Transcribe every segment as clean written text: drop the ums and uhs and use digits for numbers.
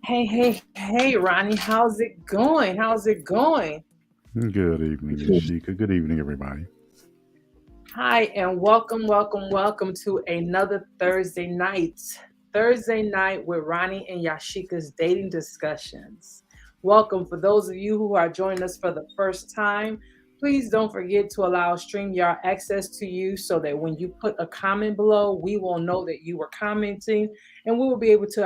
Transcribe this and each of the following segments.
Hey, Ronnie, how's it going? How's it going? Good evening, Yasheka. Good evening, everybody. Hi, and welcome to another Thursday night. Thursday night with Ronnie and Yashika's dating discussions. Welcome for those of you who are joining us for the first time. Please don't forget to allow StreamYard access to you so that when you put a comment below, we will know that you were commenting and we will be able to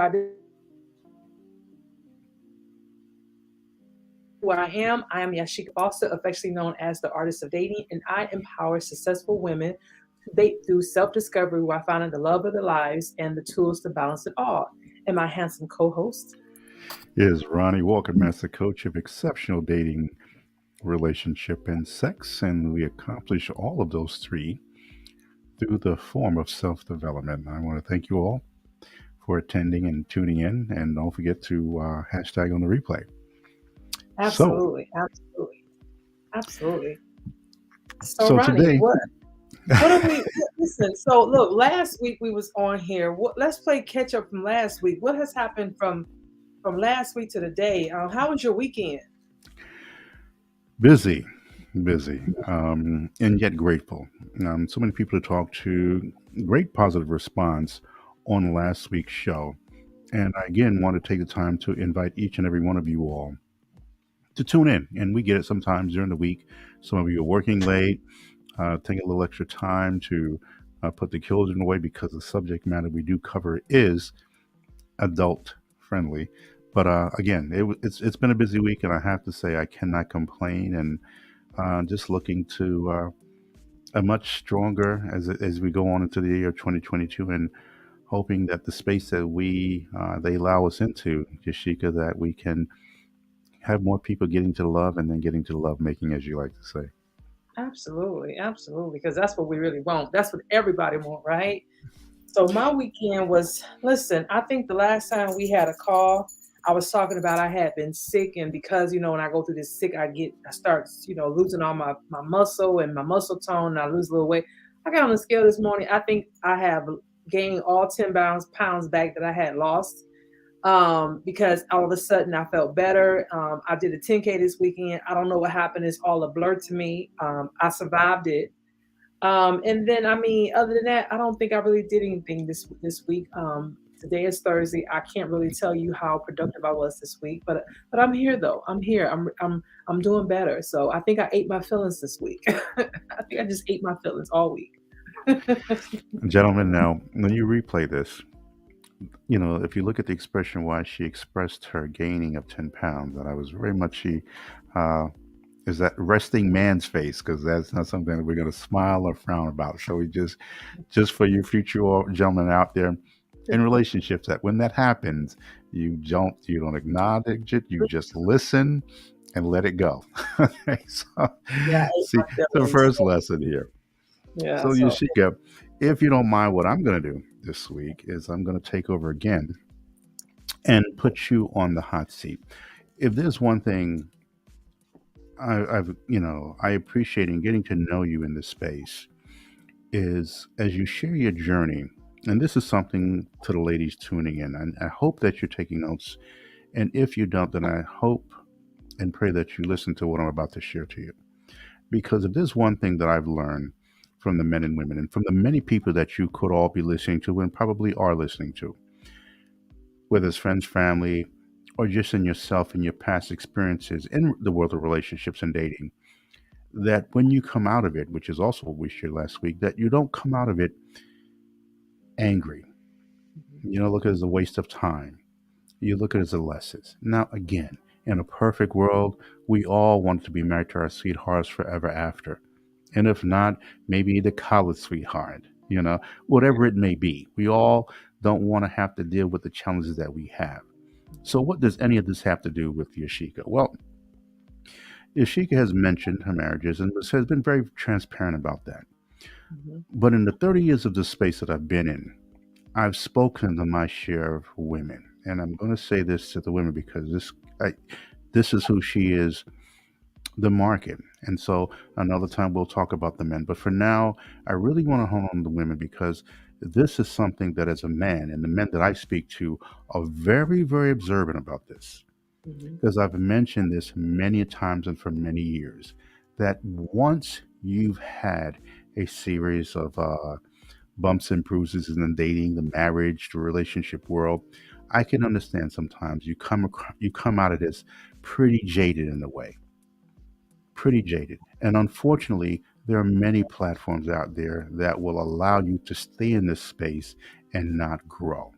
who I am. I am Yasheka Foster, affectionately known as the Artist of Dating, and I empower successful women to date through self discovery while finding the love of their lives and the tools to balance it all. And my handsome co host. Is Ronnie Walker, Master Coach of Exceptional Dating, Relationship, and Sex, and we accomplish all of those three through the form of self development. I want to thank you all for attending and tuning in, and don't forget to hashtag on the replay. So, Absolutely. So, so Ronnie, today, what are we listen? So, look, last week we was on here. Let's play catch up from last week. What has happened from last week to today? How was your weekend? busy, busy, and yet grateful. So many people to talk to, great positive response on last week's show. And I again want to take the time to invite each and every one of you all to tune in. And we get it sometimes during the week. Some of you are working late, taking a little extra time to put the children away because the subject matter we do cover is adult friendly. But again, it's been a busy week, and I have to say I cannot complain. And just looking to a much stronger as we go on into the year 2022, and hoping that the space that we they allow us into, Yashika, that we can have more people getting to love and then getting to love making, as you like to say. Absolutely, because that's what we really want. That's what everybody want, right? So my weekend was, listen, I think the last time we had a call, I was talking about I had been sick, and because when I go through this sick, I start losing all my muscle and my muscle tone, and I lose a little weight. I got on the scale this morning. I think I have gained all 10 pounds back that I had lost. Because all of a sudden I felt better. I did a 10K this weekend. I don't know what happened. It's all a blur to me. I survived it. And then, I mean, other than that, I don't think I really did anything this week. Today is Thursday. I can't really tell you how productive I was this week, but I'm here though. I'm here. I'm doing better. So I think I ate my feelings this week. I think I just ate my feelings all week. Gentlemen, now when you replay this, if you look at the expression why she expressed her gaining of 10 pounds, that I was very much uh, is that resting man's face, because that's not something that we're going to smile or frown about. So we just for you future gentlemen out there in relationships, that when that happens, you don't acknowledge it, you just listen and let it go. Okay, so Yeah, I ate see my the feelings. first lesson here. Yeah. So So Yashika, if you don't mind, what I'm going to do this week is I'm going to take over again and put you on the hot seat. If there's one thing I appreciate in getting to know you in this space is as you share your journey, and this is something to the ladies tuning in, and I hope that you're taking notes. And if you don't, then I hope and pray that you listen to what I'm about to share to you. Because if there's one thing that I've learned from the men and women and from the many people that you could all be listening to and probably are listening to, whether it's friends, family, or just in yourself and your past experiences in the world of relationships and dating, that when you come out of it, which is also what we shared last week, that you don't come out of it angry. mhm. You don't look at it as a waste of time. You look at it as a lesson. Now, again, in a perfect world, we all want to be married to our sweethearts forever after. And if not, maybe the college sweetheart, whatever it may be. We all don't want to have to deal with the challenges that we have. So, what does any of this have to do with Yashika? Well, Yashika has mentioned her marriages and has been very transparent about that. Mhm. But in the 30 years of the space that I've been in, I've spoken to my share of women. And I'm going to say this to the women because this is who she is the market. And so another time we'll talk about the men. But for now, I really want to hone on the women because this is something that as a man and the men that I speak to are very, very observant about this. Mhm. Because I've mentioned this many times and for many years that once you've had a series of bumps and bruises in the dating, the marriage, the relationship world, I can understand sometimes you come out of this pretty jaded in a way, pretty jaded. And unfortunately, there are many platforms out there that will allow you to stay in this space and not grow.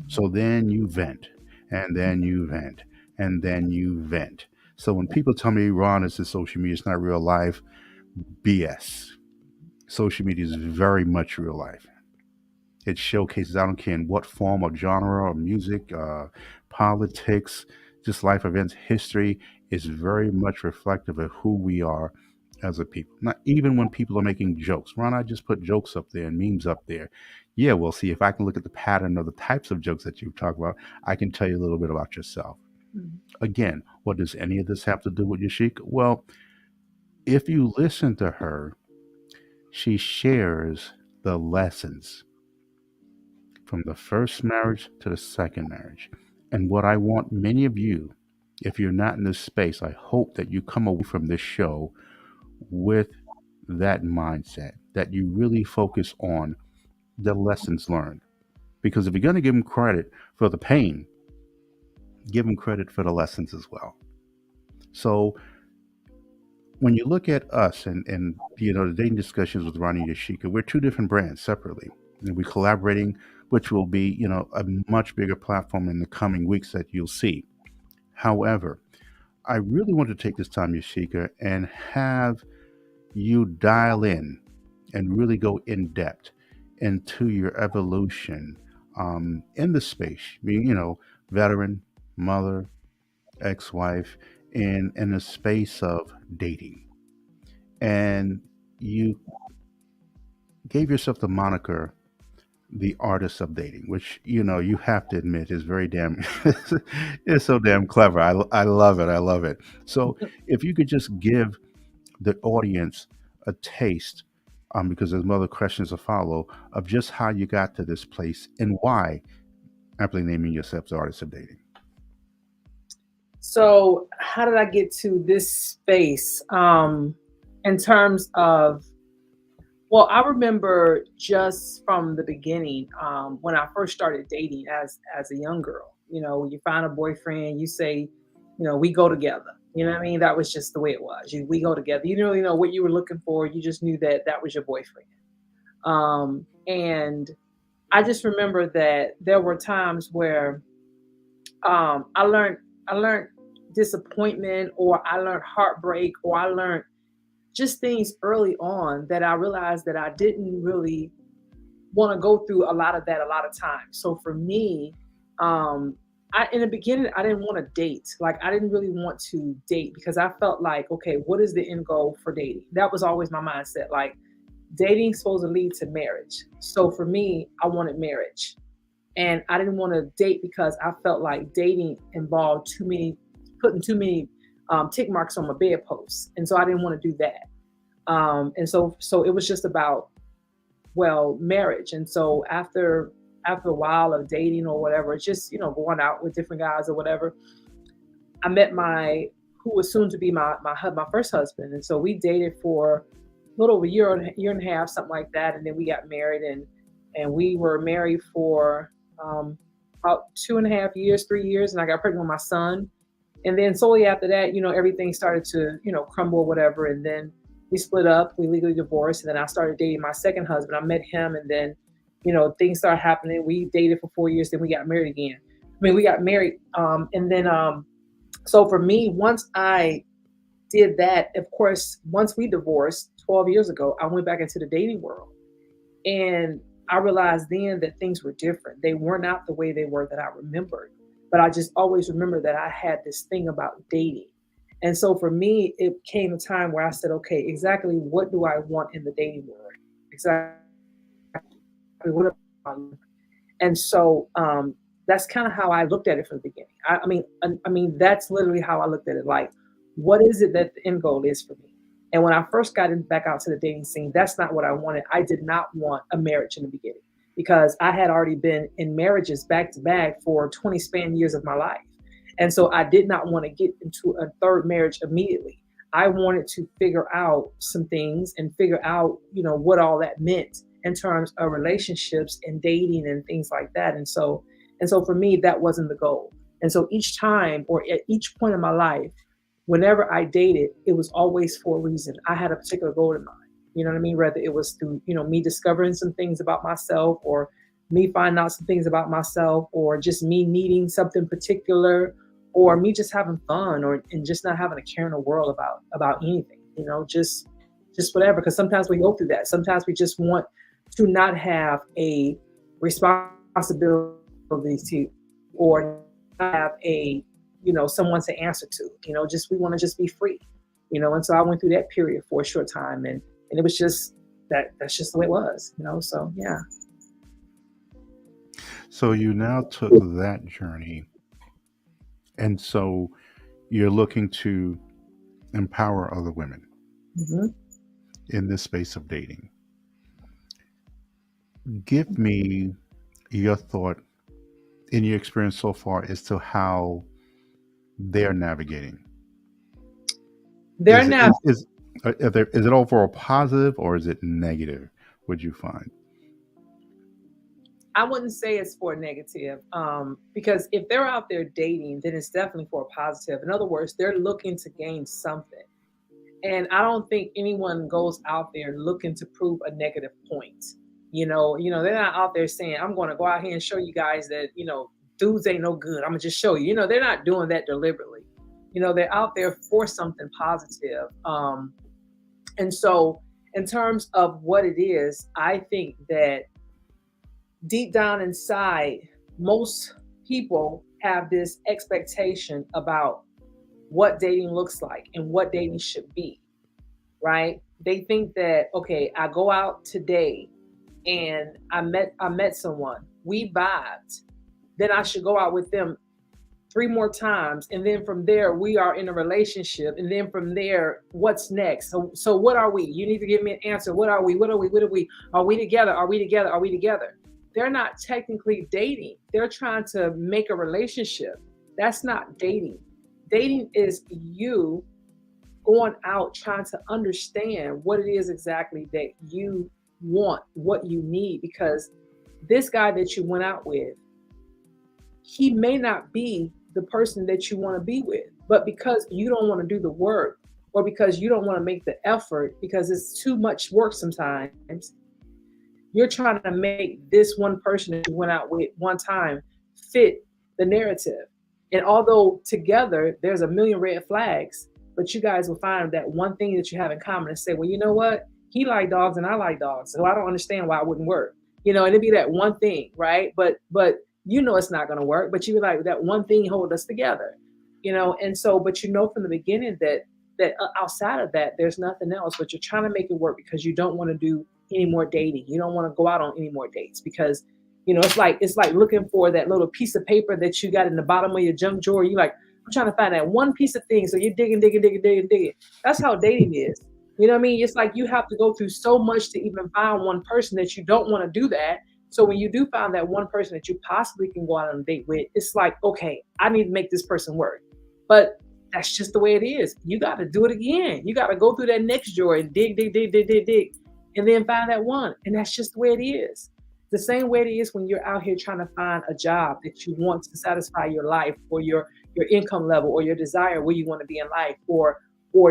So then you vent, and then you vent, and then you vent. So when people tell me, Ron, this is social media, it's not real life, BS. Social media is very much real life. It showcases, I don't care in what form or genre or music, politics, just life events, history is very much reflective of who we are as a people. Not even when people are making jokes. Ron, I just put jokes up there and memes up there. Yeah, we'll see if I can look at the pattern of the types of jokes that you talk about. I can tell you a little bit about yourself. Mhm. Again, what does any of this have to do with Yashika? Well, if you listen to her, she shares the lessons from the first marriage to the second marriage. And what I want many of you, if you're not in this space, I hope that you come away from this show with that mindset, that you really focus on the lessons learned. Because if you're going to give them credit for the pain, give them credit for the lessons as well. So when you look at us and the dating discussions with Ronnie and Yasheka, we're two different brands separately. And we're collaborating, which will be, a much bigger platform in the coming weeks that you'll see. However, I really want to take this time, Yashika, and have you dial in and really go in depth into your evolution in the space, being, veteran, mother, ex-wife, in the space of dating. And you gave yourself the moniker the artist of dating, which you have to admit is very damn it's so damn clever. I love it. I love it. So if you could just give the audience a taste, because there's other questions to follow of just how you got to this place and why aptly naming yourself the artist of dating. So, how did I get to this space? In terms of, well, I remember just from the beginning, when I first started dating as a young girl. You find a boyfriend, you say, we go together. You know what I mean? That was just the way it was. We go together. You didn't really know what you were looking for. You just knew that that was your boyfriend. And I just remember that there were times where I learned disappointment, or I learned heartbreak, or I learned just things early on that I realized that I didn't really want to go through a lot of that a lot of times. So for me, I in the beginning I didn't want to date. Like I didn't really want to date because I felt like, okay, what is the end goal for dating? That was always my mindset. Like dating supposed to lead to marriage. So for me, I wanted marriage. And I didn't want to date because I felt like dating involved putting too many tick marks on my bedpost, and so I didn't want to do that. And so it was just about, well, marriage. And so after a while of dating or whatever, just going out with different guys or whatever, I met my who was soon to be my first husband, and so we dated for a little over year and a half, something like that, and then we got married, and we were married for um, about 2.5 years, 3 years, and I got pregnant with my son. And then slowly after that, everything started to, crumble or whatever. And then we split up, we legally divorced. And then I started dating my second husband. I met him, and then, things started happening. We dated for 4 years, then we got married again. I mean, we got married. And then, so for me, once I did that, of course, once we divorced 12 years ago, I went back into the dating world. And I realized then that things were different. They were not the way they were that I remembered. But I just always remember that I had this thing about dating. And so for me, it came a time where I said, okay, exactly what do I want in the dating world? Exactly what do I want? And so that's kind of how I looked at it from the beginning. I mean, that's literally how I looked at it. Like, what is it that the end goal is for me? And when I first back out to the dating scene, that's not what I wanted. I did not want a marriage in the beginning because I had already been in marriages back to back for 20 span years of my life. And so I did not want to get into a third marriage immediately. I wanted to figure out some things and figure out, what all that meant in terms of relationships and dating and things like that. And so for me, that wasn't the goal. And so each time or at each point in my life, whenever I dated, it was always for a reason. I had a particular goal in mind. You know what I mean? Whether it was through, me discovering some things about myself or me finding out some things about myself or just me needing something particular or me just having fun or and just not having a care in the world about anything, just whatever. Because sometimes we go through that. Sometimes we just want to not have a responsibility to or have a someone to answer to, just we want to just be free, and so I went through that period for a short time and it was just that's just the way it was, so yeah. So you now took that journey, and so you're looking to empower other women Hmm. in this space of dating. Give me your thought in your experience so far as to how they're navigating. They're not. Is it overall positive or is it negative? Would you find? I wouldn't say it's for negative, because if they're out there dating, then it's definitely for a positive. In other words, they're looking to gain something. And I don't think anyone goes out there looking to prove a negative point. They're not out there saying, I'm going to go out here and show you guys that, dudes ain't no good. I'm going to just show you. They're not doing that deliberately. They're out there for something positive. And so, in terms of what it is, I think that deep down inside, most people have this expectation about what dating looks like and what dating should be, right? They think that, okay, I go out today and I met someone, we vibed, then I should go out with them three more times, and then from there we are in a relationship, and then from there, what's next? So what are we? You need to give me an answer. What are we? What are we? What are we? Are we together? Are we together? Are we together? They're not technically dating. They're trying to make a relationship. That's not dating. Dating is you going out trying to understand what it is exactly that you want, what you need, because this guy that you went out with, he may not be the person that you want to be with, but because you don't want to do the work or because you don't want to make the effort because it's too much work sometimes, you're trying to make this one person that you went out with one time fit the narrative. And although together there's a million red flags, but you guys will find that one thing that you have in common and say, well, you know what? He like dogs and I like dogs. So I don't understand why it wouldn't work. And it'd be that one thing, right? But it's not going to work, but you be like, that one thing hold us together, and so, but from the beginning that outside of that, there's nothing else, but you're trying to make it work because you don't want to do any more dating. You don't want to go out on any more dates because, it's like looking for that little piece of paper that you got in the bottom of your junk drawer. You like, I'm trying to find that one piece of thing. So you're digging, digging, digging, digging, digging. That's how dating is. You know what I mean? It's like you have to go through so much to even find one person that you don't want to do that. So when you do find that one person that you possibly can go out on a date with, it's like, okay, I need to make this person work. But that's just the way it is. You got to do it again. You got to go through that next drawer and dig, dig, dig, dig, dig, dig, and then find that one. And that's just the way it is. The same way it is when you're out here trying to find a job that you want to satisfy your life or your income level or your desire where you want to be in life, or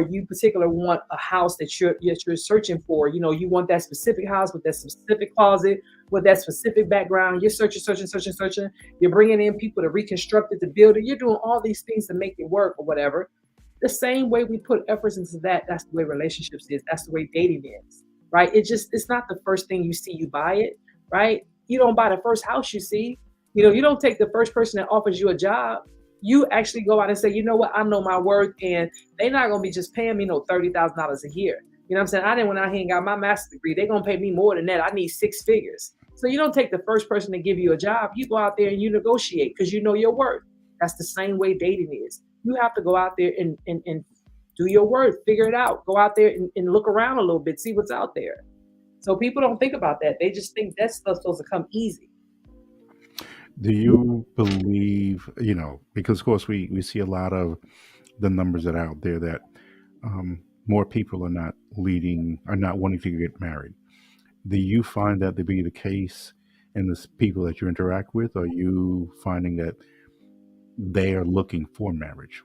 you particularly want a house that you're searching for. You want that specific house with that specific closet, with that specific background. You're searching. You're bringing in people to reconstruct it, to build it. You're doing all these things to make it work or whatever. The same way we put efforts into that, that's the way relationships is. That's the way dating is, right? It's not the first thing you see, you buy it, right? You don't buy the first house you see. You don't take the first person that offers you a job. You actually go out and say, you know what, I know my worth, and they're not gonna be just paying me $30,000 a year. You know what I'm saying? I didn't went out here and got my master's degree. They're gonna pay me more than that. I need six figures. So you don't take the first person to give you a job. You go out there and you negotiate because you know your worth. That's the same way dating is. You have to go out there and do your work, figure it out, go out there and look around a little bit, see what's out there. So people don't think about that. They just think that stuff's supposed to come easy. Do you believe, because of course we see a lot of the numbers that are out there that more people are not wanting to get married. Do you find that to be the case in the people that you interact with? Or are you finding that they are looking for marriage?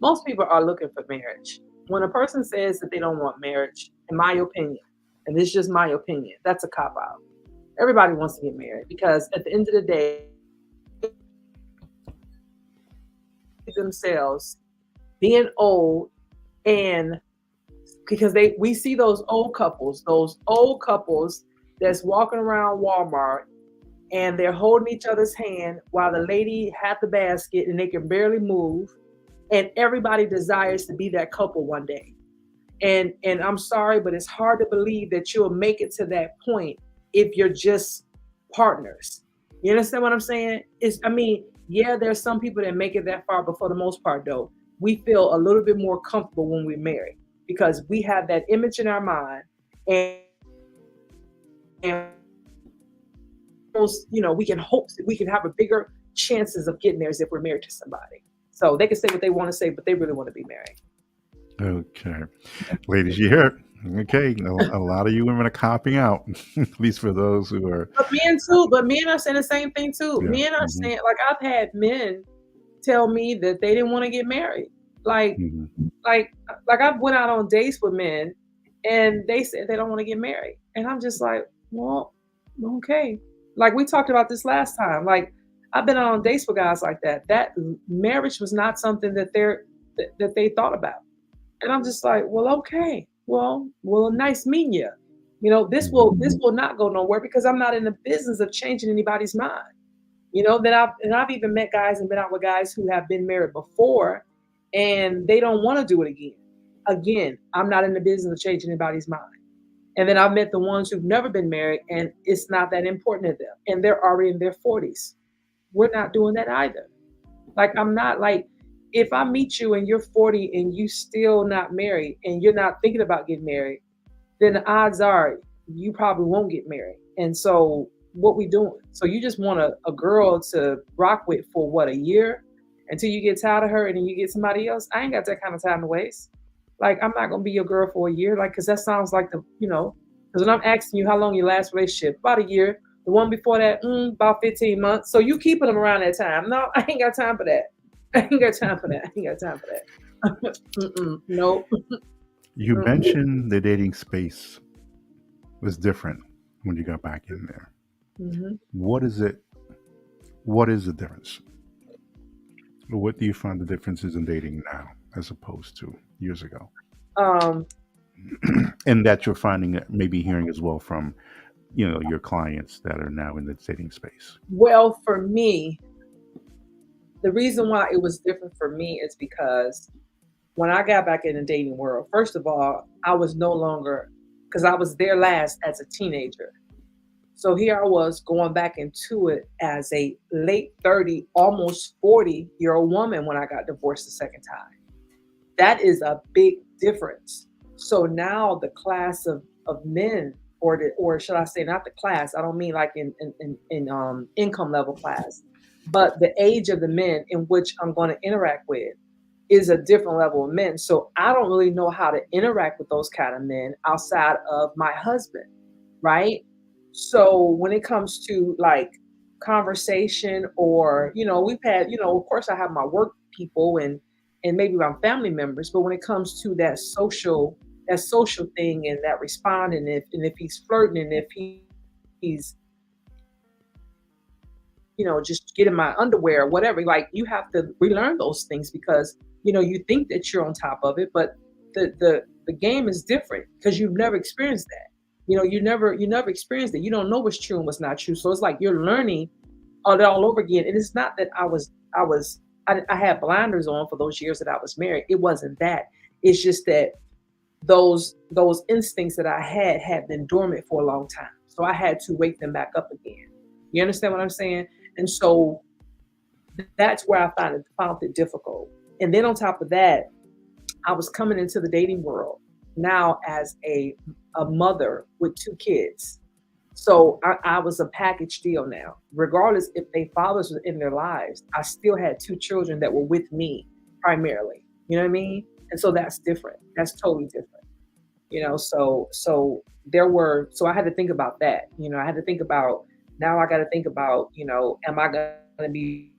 Most people are looking for marriage. When a person says that they don't want marriage, in my opinion, and this is just my opinion, that's a cop out. Everybody wants to get married because at the end of the day, themselves being old, and because we see those old couples that's walking around Walmart and they're holding each other's hand while the lady had the basket and they can barely move, and everybody desires to be that couple one day. And I'm sorry, but it's hard to believe that you'll make it to that point if you're just partners. You understand what I'm saying? Yeah, there's some people that make it that far, but for the most part, though, we feel a little bit more comfortable when we're married because we have that image in our mind, and we can hope that we can have a bigger chances of getting there as if we're married to somebody. So they can say what they want to say, but they really want to be married. Okay. Ladies, you hear it. Okay. A lot of you women are copping out, at least for those who are. But men are saying the same thing too. Yeah. Men are saying, like, I've had men tell me that they didn't want to get married. Like I went out on dates with men and they said they don't want to get married. And I'm just like, well, okay. Like we talked about this last time. Like I've been on dates with guys like that. That marriage was not something that they thought about. And I'm just like, well, okay. Well, nice meeting you. This will not go nowhere because I'm not in the business of changing anybody's mind. I've even met guys and been out with guys who have been married before and they don't want to do it again. Again, I'm not in the business of changing anybody's mind. And then I've met the ones who've never been married and it's not that important to them. And they're already in their 40s. We're not doing that either. Like, I'm not like, if I meet you and you're 40 and you still not married and you're not thinking about getting married, then the odds are you probably won't get married. And so what we doing? So you just want a girl to rock with for what, a year until you get tired of her and then you get somebody else? I ain't got that kind of time to waste. Like, I'm not going to be your girl for a year. Like, cause that sounds like because when I'm asking you how long your last relationship, about a year. The one before that, about 15 months. So you keeping them around that time. No, I ain't got time for that. I ain't got time for that. Nope. You mentioned the dating space was different when you got back in there. Mm-hmm. What is it? What is the difference? What do you find the differences in dating now as opposed to years ago? And that you're finding that maybe hearing as well from, your clients that are now in the dating space. Well, for me, the reason why it was different for me is because when I got back in the dating world, first of all, I was no longer, because I was there last as a teenager. So here I was going back into it as a late 30, almost 40-year-old woman when I got divorced the second time. That is a big difference. So now the class of men, or should I say not the class, I don't mean like in income level class, but the age of the men in which I'm going to interact with is a different level of men. So I don't really know how to interact with those kind of men outside of my husband, right? So when it comes to like conversation or, we've had, of course I have my work people and maybe my family members, but when it comes to that social thing and that responding, if he's flirting and if he's just get in my underwear or whatever, like you have to relearn those things because, you think that you're on top of it, but the game is different because you've never experienced that. You never experienced it. You don't know what's true and what's not true. So it's like you're learning all over again. And it's not that I had blinders on for those years that I was married. It wasn't that. It's just that those instincts that I had been dormant for a long time. So I had to wake them back up again. You understand what I'm saying? And so that's where I found it difficult. And then on top of that, I was coming into the dating world now as a mother with two kids. So I was a package deal now. Regardless if they fathers were in their lives, I still had two children that were with me primarily. You know what I mean? And so that's different. That's totally different. So there were so I had to think about that. I had to think about now I got to think about, am I going to be,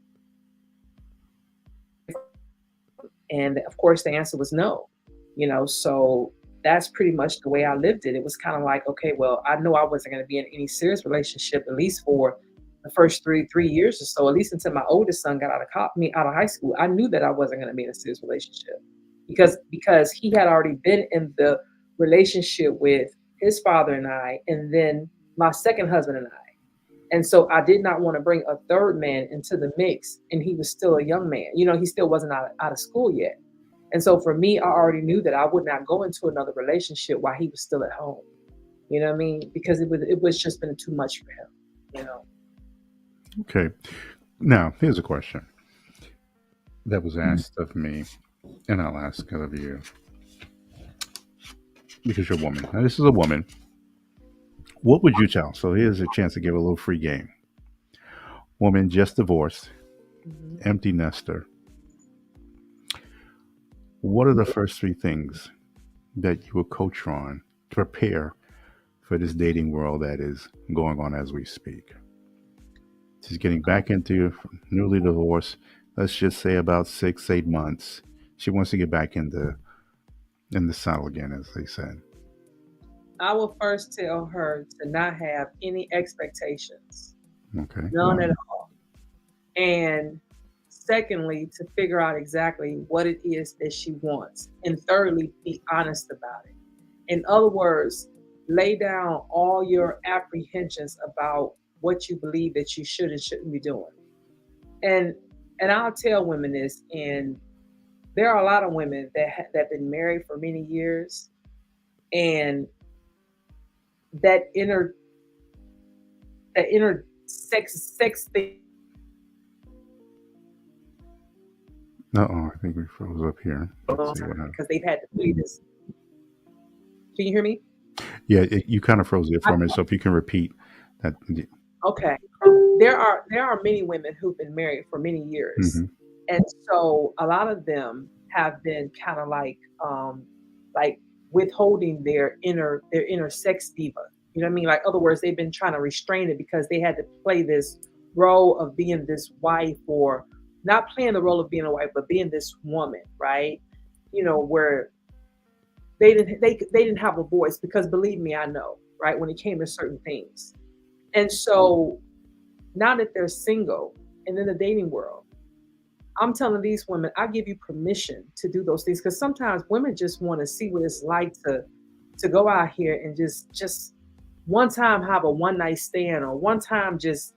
and of course the answer was no. So that's pretty much the way I lived it. It was kind of like, okay, well, I know I wasn't going to be in any serious relationship, at least for the first three years or so, at least until my oldest son got out of high school. I knew that I wasn't going to be in a serious relationship because he had already been in the relationship with his father and I, and then my second husband and I. And so I did not want to bring a third man into the mix, and he was still a young man. He still wasn't out of school yet. And so for me, I already knew that I would not go into another relationship while he was still at home. You know what I mean? Because it was just been too much for him. You know. Okay. Now, here's a question that was asked of me, and I'll ask it of you because you're a woman. Now, this is a woman. What would you tell? So here's a chance to give a little free game. Woman just divorced, empty nester. What are the first three things that you would coach her on to prepare for this dating world that is going on as we speak? She's getting back into newly divorced, let's just say about 6, 8 months. She wants to get back in the saddle again, as they said. I will first tell her to not have any expectations, Okay. none at all. And secondly, to figure out exactly what it is that she wants. And thirdly, be honest about it. In other words, lay down all your apprehensions about what you believe that you should and shouldn't be doing. And I'll tell women this, and there are a lot of women that have been married for many years, and that inner sex thing. I think we froze up here. Let's see what happened. Because they've had to play this. Can you hear me? Yeah, you kind of froze it for me. So if you can repeat that. Okay. There are many women who've been married for many years, Mm-hmm. and so a lot of them have been kind of like withholding their inner sex diva. You know what I mean? Like, other words, they've been trying to restrain it because they had to play this role of being this wife, or not playing the role of being a wife, but being this woman, right? Where they didn't have a voice, because believe me, I know, right, when it came to certain things. And so now that they're single and in the dating world, I'm telling these women, I give you permission to do those things, because sometimes women just want to see what it's like to go out here and just one time have a one night stand, or one time just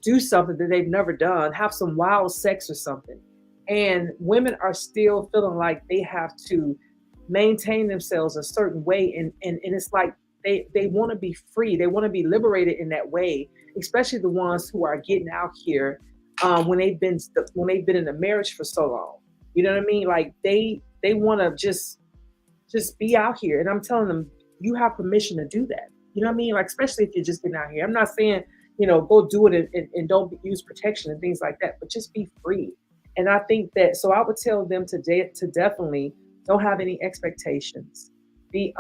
do something that they've never done, have some wild sex or something. And women are still feeling like they have to maintain themselves a certain way, and it's like they want to be free, they want to be liberated in that way, especially the ones who are getting out here, when they've been in a marriage for so long. You know what I mean? Like, they want to just be out here, and I'm telling them, you have permission to do that. You know what I mean? Like, especially if you're just getting out here. I'm not saying, go do it, and don't use protection and things like that, but just be free. And I think that, so I would tell them to definitely don't have any expectations. Be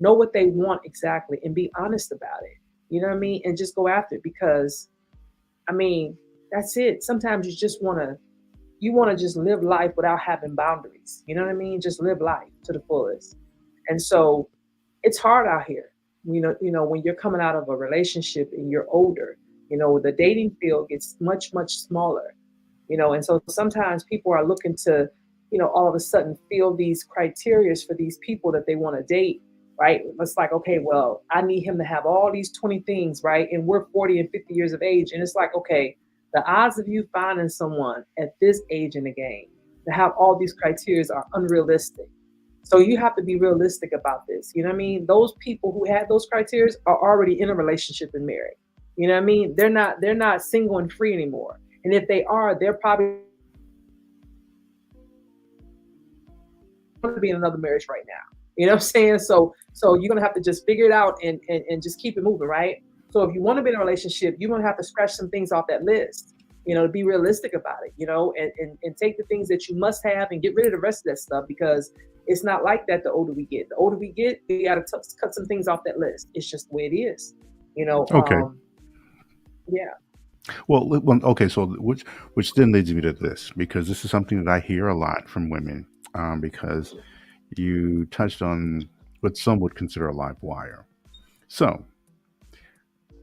Know what they want exactly, and be honest about it. You know what I mean? And just go after it, because I mean, that's it. Sometimes you want to just live life without having boundaries. You know what I mean? Just live life to the fullest. And so it's hard out here. When you're coming out of a relationship and you're older, the dating field gets much, much smaller. And so sometimes people are looking to, all of a sudden fill these criterias for these people that they want to date, right? It's like, okay, well, I need him to have all these 20 things, right? And we're 40 and 50 years of age. And it's like, okay, the odds of you finding someone at this age in the game to have all these criteria are unrealistic. So you have to be realistic about this. You know what I mean? Those people who had those criteria are already in a relationship and married. You know what I mean? They're not single and free anymore. And if they are, they're probably want to be in another marriage right now. You know what I'm saying? So you're gonna have to just figure it out and just keep it moving, right? So if you want to be in a relationship, you're gonna have to scratch some things off that list, to be realistic about it, and take the things that you must have and get rid of the rest of that stuff, because it's not like that the older we get. The older we get, we got to cut some things off that list. It's just the way it is, you know. Okay. Yeah. Okay. So which then leads me to this, because this is something that I hear a lot from women, because you touched on what some would consider a live wire. So,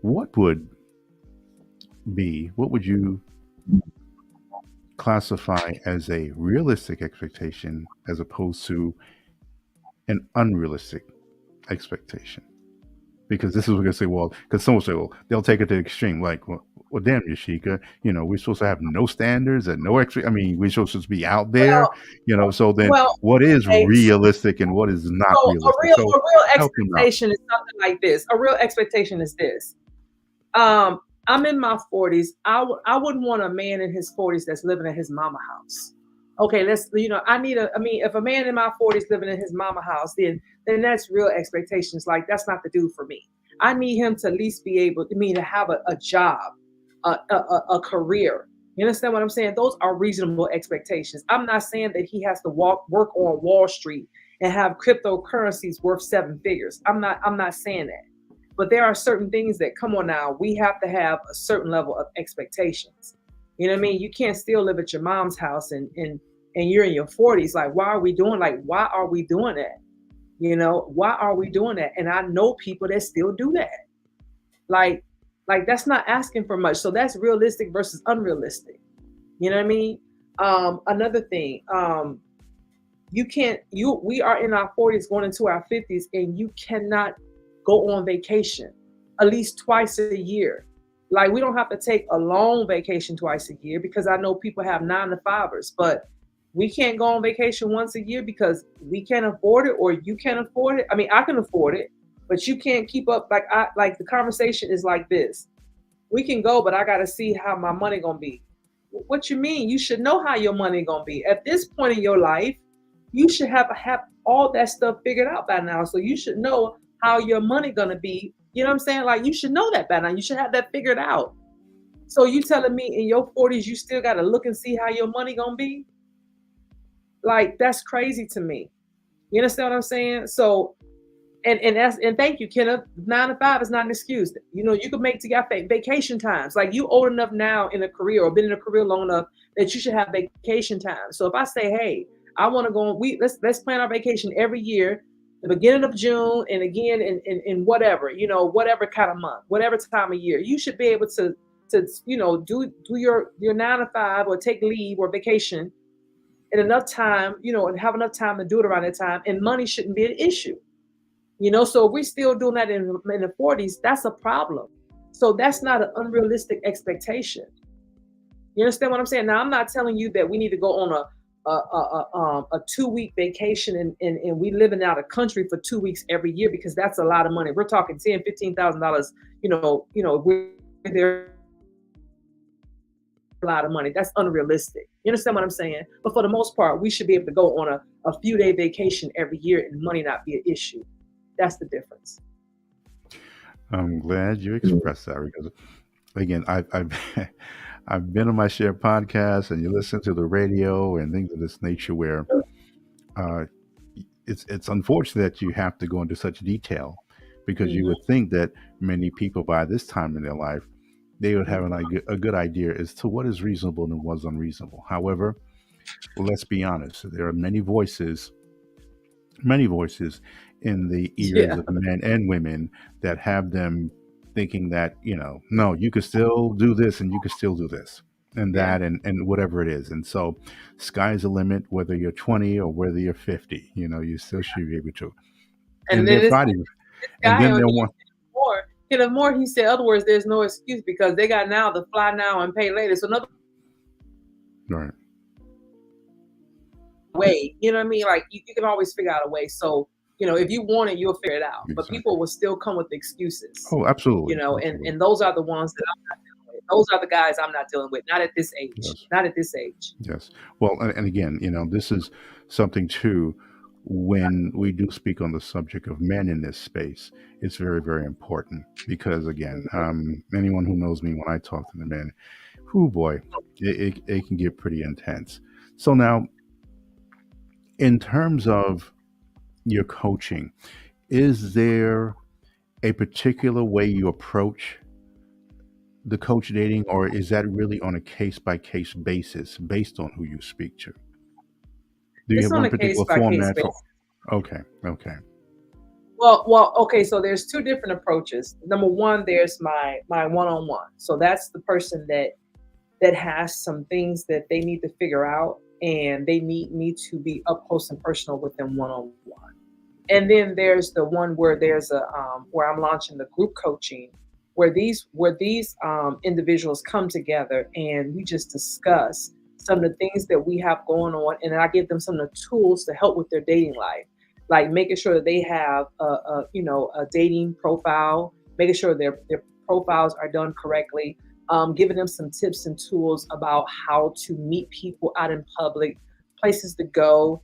what would you classify as a realistic expectation as opposed to an unrealistic expectation? Because this is what we're gonna say. Well, because someone will say, well, they'll take it to the extreme. Like, well, damn, Yasheka, we're supposed to have no standards and no extra. I mean, we're supposed to be out there, Well, So then, well, what is okay. realistic and what is not So realistic? a So real help them out. expectation is something like this. A real expectation is this. I'm in my 40s. I wouldn't want a man in his 40s that's living at his mama house. Okay, if a man in my 40s living in his mama house, then that's real expectations. Like, that's not the dude for me. I need him to at least be able to have a job, a career. You understand what I'm saying? Those are reasonable expectations. I'm not saying that he has to work on Wall Street and have cryptocurrencies worth 7 figures. I'm not saying that. But there are certain things that, come on now, we have to have a certain level of expectations. You know what I mean? You can't still live at your mom's house and you're in your 40s. Like, why are we doing that? Why are we doing that? And I know people that still do that. Like that's not asking for much. So that's realistic versus unrealistic. You know what I mean? Another thing, we are in our 40s going into our 50s, and you cannot go on vacation at least twice a year. Like, we don't have to take a long vacation twice a year, because I know people have 9-to-5ers, but we can't go on vacation once a year because we can't afford it, or you can't afford it. I mean, I can afford it, but you can't keep up. Like the conversation is like this. We can go, but I got to see how my money going to be. What you mean? You should know how your money going to be. At this point in your life, you should have all that stuff figured out by now. So you should know how your money going to be. You know what I'm saying? Like, you should know that by now. You should have that figured out. So you telling me in your 40s, you still got to look and see how your money going to be? Like, that's crazy to me. You understand what I'm saying? So, and thank you, Kenneth. 9-to-5 is not an excuse. You can make together vacation times. Like, you old enough now in a career, or been in a career long enough, that you should have vacation time. So if I say, hey, I want to go, let's plan our vacation every year, the beginning of June, and again in whatever, whatever kind of month, whatever time of year, you should be able to do your 9-to-5 or take leave or vacation in enough time, and have enough time to do it around that time, and money shouldn't be an issue. So if we're still doing that in the 40s, that's a problem. So that's not an unrealistic expectation. You understand what I'm saying? Now, I'm not telling you that we need to go on a 2-week vacation and we living out of country for 2 weeks every year, because that's a lot of money. We're talking $10,000-$15,000. We're there, a lot of money. That's unrealistic. You understand what I'm saying? But for the most part, we should be able to go on a few day vacation every year and money not be an issue. That's the difference. I'm glad you expressed that, because again, I've been on my share podcast, and you listen to the radio and things of this nature, where uh, it's unfortunate that you have to go into such detail, because you would think that many people by this time in their life, they would have a good idea as to what is reasonable and what's unreasonable. However, let's be honest, there are many voices in the ears of men and women that have them thinking that, no, you could still do this and you could still do this and that and whatever it is. And so sky's the limit, whether you're 20 or whether you're 50, you still should be able to. And they're fighting. And then they'll want more. He said, in other words, there's no excuse, because they got now the fly now and pay later. So another right. way, you know what I mean? Like, you can always figure out a way. So, if you want it, you'll figure it out. Exactly. But people will still come with excuses. Oh, absolutely. Absolutely. And those are the ones that I'm not dealing with. Those are the guys I'm not dealing with. Not at this age. Yes. Not at this age. Yes. Well, and again, this is something too when we do speak on the subject of men in this space, it's very, very important because, again, anyone who knows me, when I talk to the men, whoo boy, it can get pretty intense. So now, in terms of your coaching, is there a particular way you approach the coach dating, or is that really on a case by case basis based on who you speak to? Do you It's have on one a case particular by case format for? basis. Okay, okay, Okay. So there's two different approaches. Number one, there's my one-on-one. So that's the person that has some things that they need to figure out, and they need me to be up close and personal with them one-on-one. And then there's the one where there's a where I'm launching the group coaching, where these individuals come together and we just discuss some of the things that we have going on, and I give them some of the tools to help with their dating life, like making sure that they have a dating profile, making sure their profiles are done correctly, giving them some tips and tools about how to meet people out in public, places to go,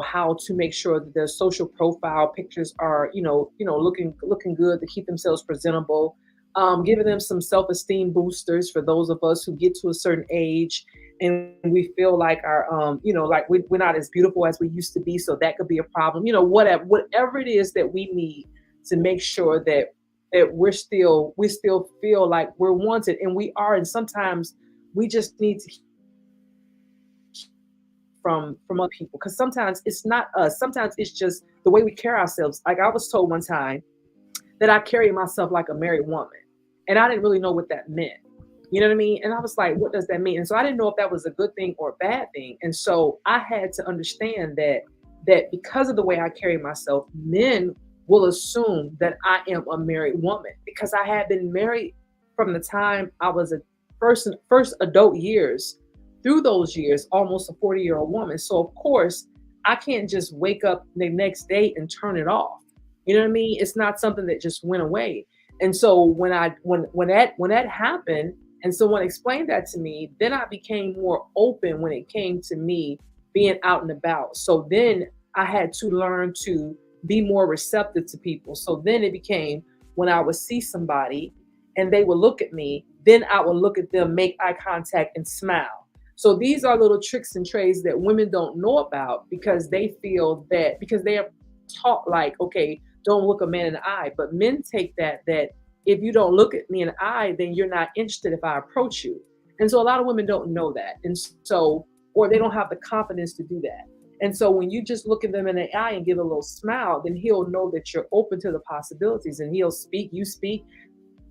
how to make sure that their social profile pictures are looking good to keep themselves presentable, giving them some self-esteem boosters for those of us who get to a certain age and we feel like our like we're not as beautiful as we used to be, so that could be a problem, whatever it is that we need to make sure that we still feel like we're wanted, and we are, and sometimes we just need to from other people, because sometimes it's not us, sometimes it's just the way we carry ourselves. Like I was told one time that I carry myself like a married woman, and I didn't really know what that meant. You know what I mean? And I was like, what does that mean? And so I didn't know if that was a good thing or a bad thing. And so I had to understand that because of the way I carry myself, men will assume that I am a married woman, because I had been married from the time I was a first adult years, through those years, almost a 40-year-old woman. So of course, I can't just wake up the next day and turn it off. You know what I mean? It's not something that just went away. And so when that happened and someone explained that to me, then I became more open when it came to me being out and about. So then I had to learn to be more receptive to people. So then it became, when I would see somebody and they would look at me, then I would look at them, make eye contact, and smile. So these are little tricks and trades that women don't know about, because they feel that, because they are taught like, okay, don't look a man in the eye. But men take that if you don't look at me in the eye, then you're not interested if I approach you. And so a lot of women don't know that. And so, or they don't have the confidence to do that. And so when you just look at them in the eye and give a little smile, then he'll know that you're open to the possibilities, and he'll speak, you speak.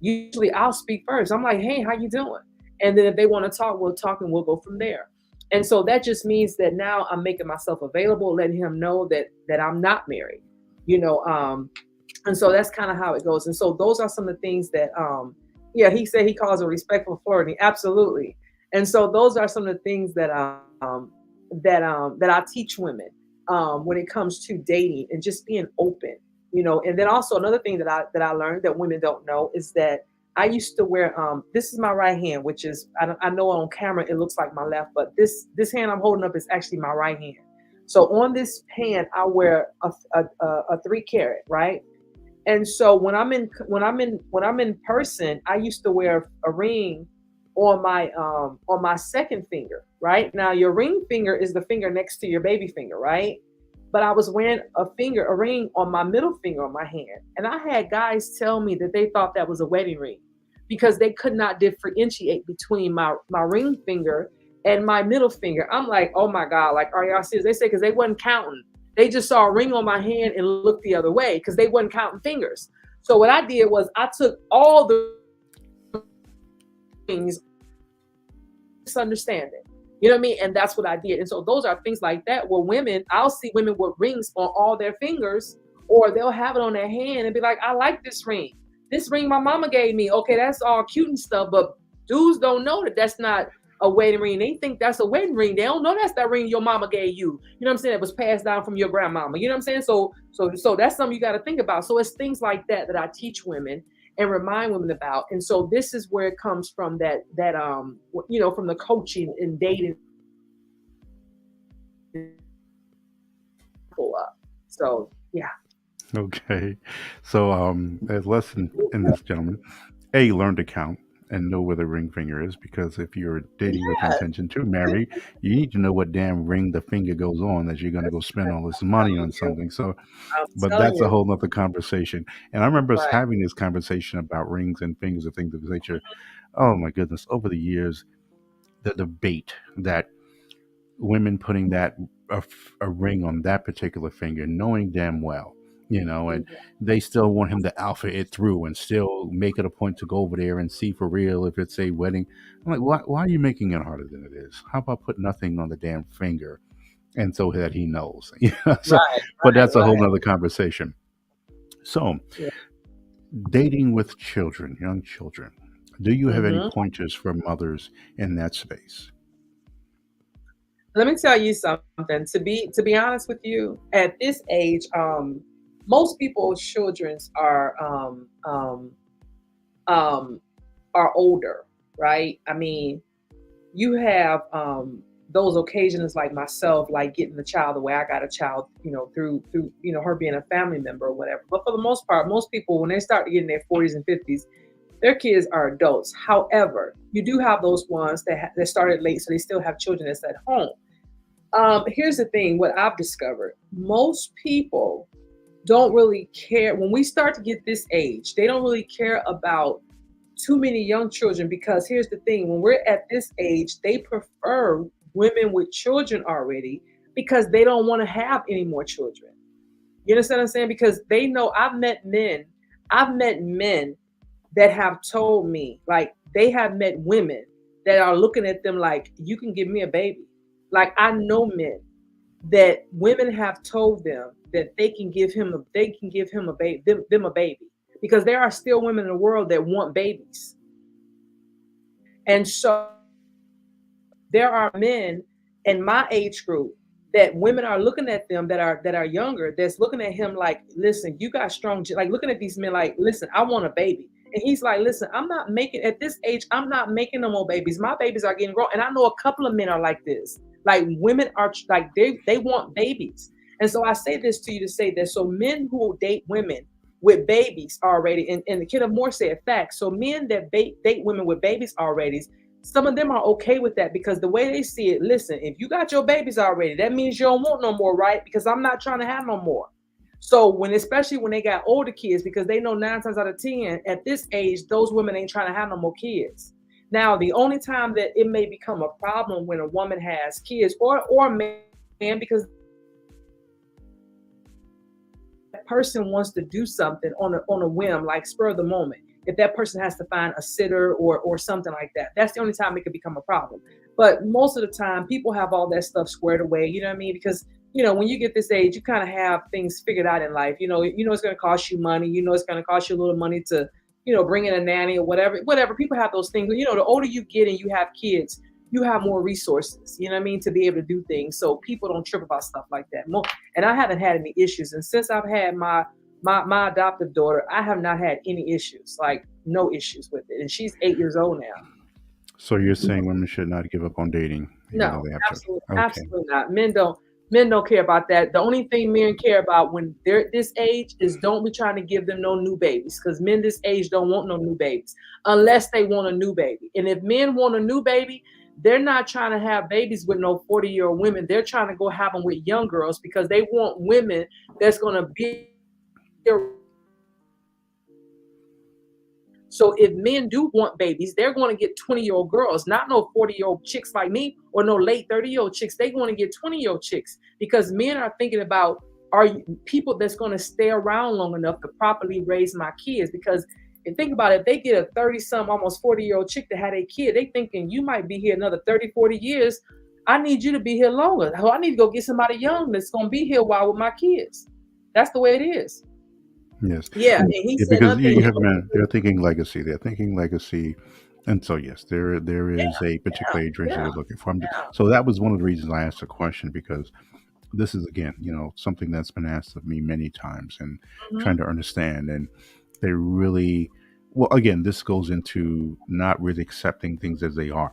Usually I'll speak first. I'm like, hey, how you doing? And then if they want to talk, we'll talk and we'll go from there. And so that just means that now I'm making myself available, letting him know that I'm not married, you know. And so that's kind of how it goes. And so those are some of the things that yeah, he said he calls a respectful flirting. Absolutely. And so those are some of the things that I teach women when it comes to dating and just being open, And then also another thing that I learned that women don't know is that I used to wear this is my right hand, which is I know on camera it looks like my left, but this hand I'm holding up is actually my right hand. So on this hand I wear a 3 carat, right? And so when I'm in person, I used to wear a ring on my second finger. Right now, your ring finger is the finger next to your baby finger, right? But I was wearing a ring on my middle finger on my hand, and I had guys tell me that they thought that was a wedding ring, because they could not differentiate between my ring finger and my middle finger. I'm like, oh my God, like, are y'all serious? They say because they wasn't counting. They just saw a ring on my hand and looked the other way because they wasn't counting fingers. So what I did was I took all the rings, misunderstanding. You know what I mean? And that's what I did. And so those are things like that where I'll see women with rings on all their fingers, or they'll have it on their hand and be like, I like this ring. This ring my mama gave me. Okay, that's all cute and stuff, but dudes don't know that that's not a wedding ring. They think that's a wedding ring. They don't know that's that ring your mama gave you. You know what I'm saying? It was passed down from your grandmama. You know what I'm saying? So that's something you got to think about. So it's things like that that I teach women and remind women about. And so this is where it comes from, that from the coaching and dating. So yeah. Okay. So, there's a lesson in this, gentlemen. A, learn to count and know where the ring finger is, because if you're dating with Yeah, intention to marry, you need to know what damn ring the finger goes on that you're going to go spend all this money on I'm something. So, but telling that's a you. whole nother conversation. And I remember us Right. having this conversation about rings and fingers and things of this nature. Oh my goodness. Over the years, the debate that women putting a ring on that particular finger, knowing damn well, and Mhm. they still want him to alpha it through and still make it a point to go over there and see for real if it's a wedding. I'm like, why are you making it harder than it is? How about put nothing on the damn finger and so that he knows? So, Right, but right, that's a whole right. nother conversation. So, Yeah. dating with children, young children. Do you have any Hmm. pointers for mothers in that space? Let me tell you something. To be honest with you, at this age, most people's childrens um, are older, right? I mean, you have those occasions like myself, like getting the child away. I got a child, through her being a family member or whatever. But for the most part, most people when they start to get in their 40s and 50s, their kids are adults. However, you do have those ones that started late, so they still have children that's at home. Here's the thing: what I've discovered, most people don't really care when we start to get this age. They don't really care about too many young children because here's the thing: when we're at this age, they prefer women with children already because they don't want to have any more children. You understand what I'm saying? Because they know I've met men that have told me, like, they have met women that are looking at them like, you can give me a baby. Like, I know men that women have told them that they can give him a baby, them a baby, because there are still women in the world that want babies. And so there are men in my age group that women are looking at them that are younger, that's looking at him like, listen, you got strong, like looking at these men like, listen, I want a baby. And he's like, listen, I'm not making at this age, I'm not making no more babies. My babies are getting grown. And I know a couple of men are like this. Like, women are like, they want babies. And so I say this to you to say that, so men who will date women with babies already, and the kid of Moore said facts. So men that date women with babies already, some of them are okay with that because the way they see it, listen, if you got your babies already, that means you don't want no more, right? Because I'm not trying to have no more. So especially when they got older kids, because they know 9 times out of 10 at this age, those women ain't trying to have no more kids. Now, the only time that it may become a problem when a woman has kids, or a man, because person wants to do something on a whim, like spur of the moment. If that person has to find a sitter or something like that, that's the only time it could become a problem. But most of the time, people have all that stuff squared away. You know what I mean? Because when you get this age, you kind of have things figured out in life. You know it's going to cost you money. You know it's going to cost you a little money to bring in a nanny or whatever. Whatever, people have those things. The older you get and you have kids, you have more resources. You know what I mean, to be able to do things. So people don't trip about stuff like that. And I haven't had any issues. And since I've had my adoptive daughter, I have not had any issues, like no issues with it. And she's 8 years old now. So you're saying women should not give up on dating, even though No, they have children? absolutely, Okay. absolutely not. Men don't care about that. The only thing men care about when they're this age is don't be trying to give them no new babies, because men this age don't want no new babies unless they want a new baby. And if men want a new baby, they're not trying to have babies with no 40-year-old women. They're trying to go have them with young girls because they want women that's going to be. So if men do want babies, they're going to get 20-year-old girls, not no 40-year-old chicks like me or no late 30-year-old chicks. They want to get 20-year-old chicks because men are thinking about, are you people that's going to stay around long enough to properly raise my kids? Because and think about it, if they get a 30-some, almost 40-year-old chick that had a kid, they thinking you might be here another 30, 40 years. I need you to be here longer. Oh, I need to go get somebody young that's going to be here while with my kids. That's the way it is. Yes. Yeah. And he Yeah, said because another thing. you have men, they're thinking legacy. They're thinking legacy. And so, yes, there Yeah, is a yeah, particular age range that yeah, they're looking for. yeah. So that was one of the reasons I asked the question, because this is, again, something that's been asked of me many times and trying Mhm. to understand. And they really, well, again, this goes into not really accepting things as they are,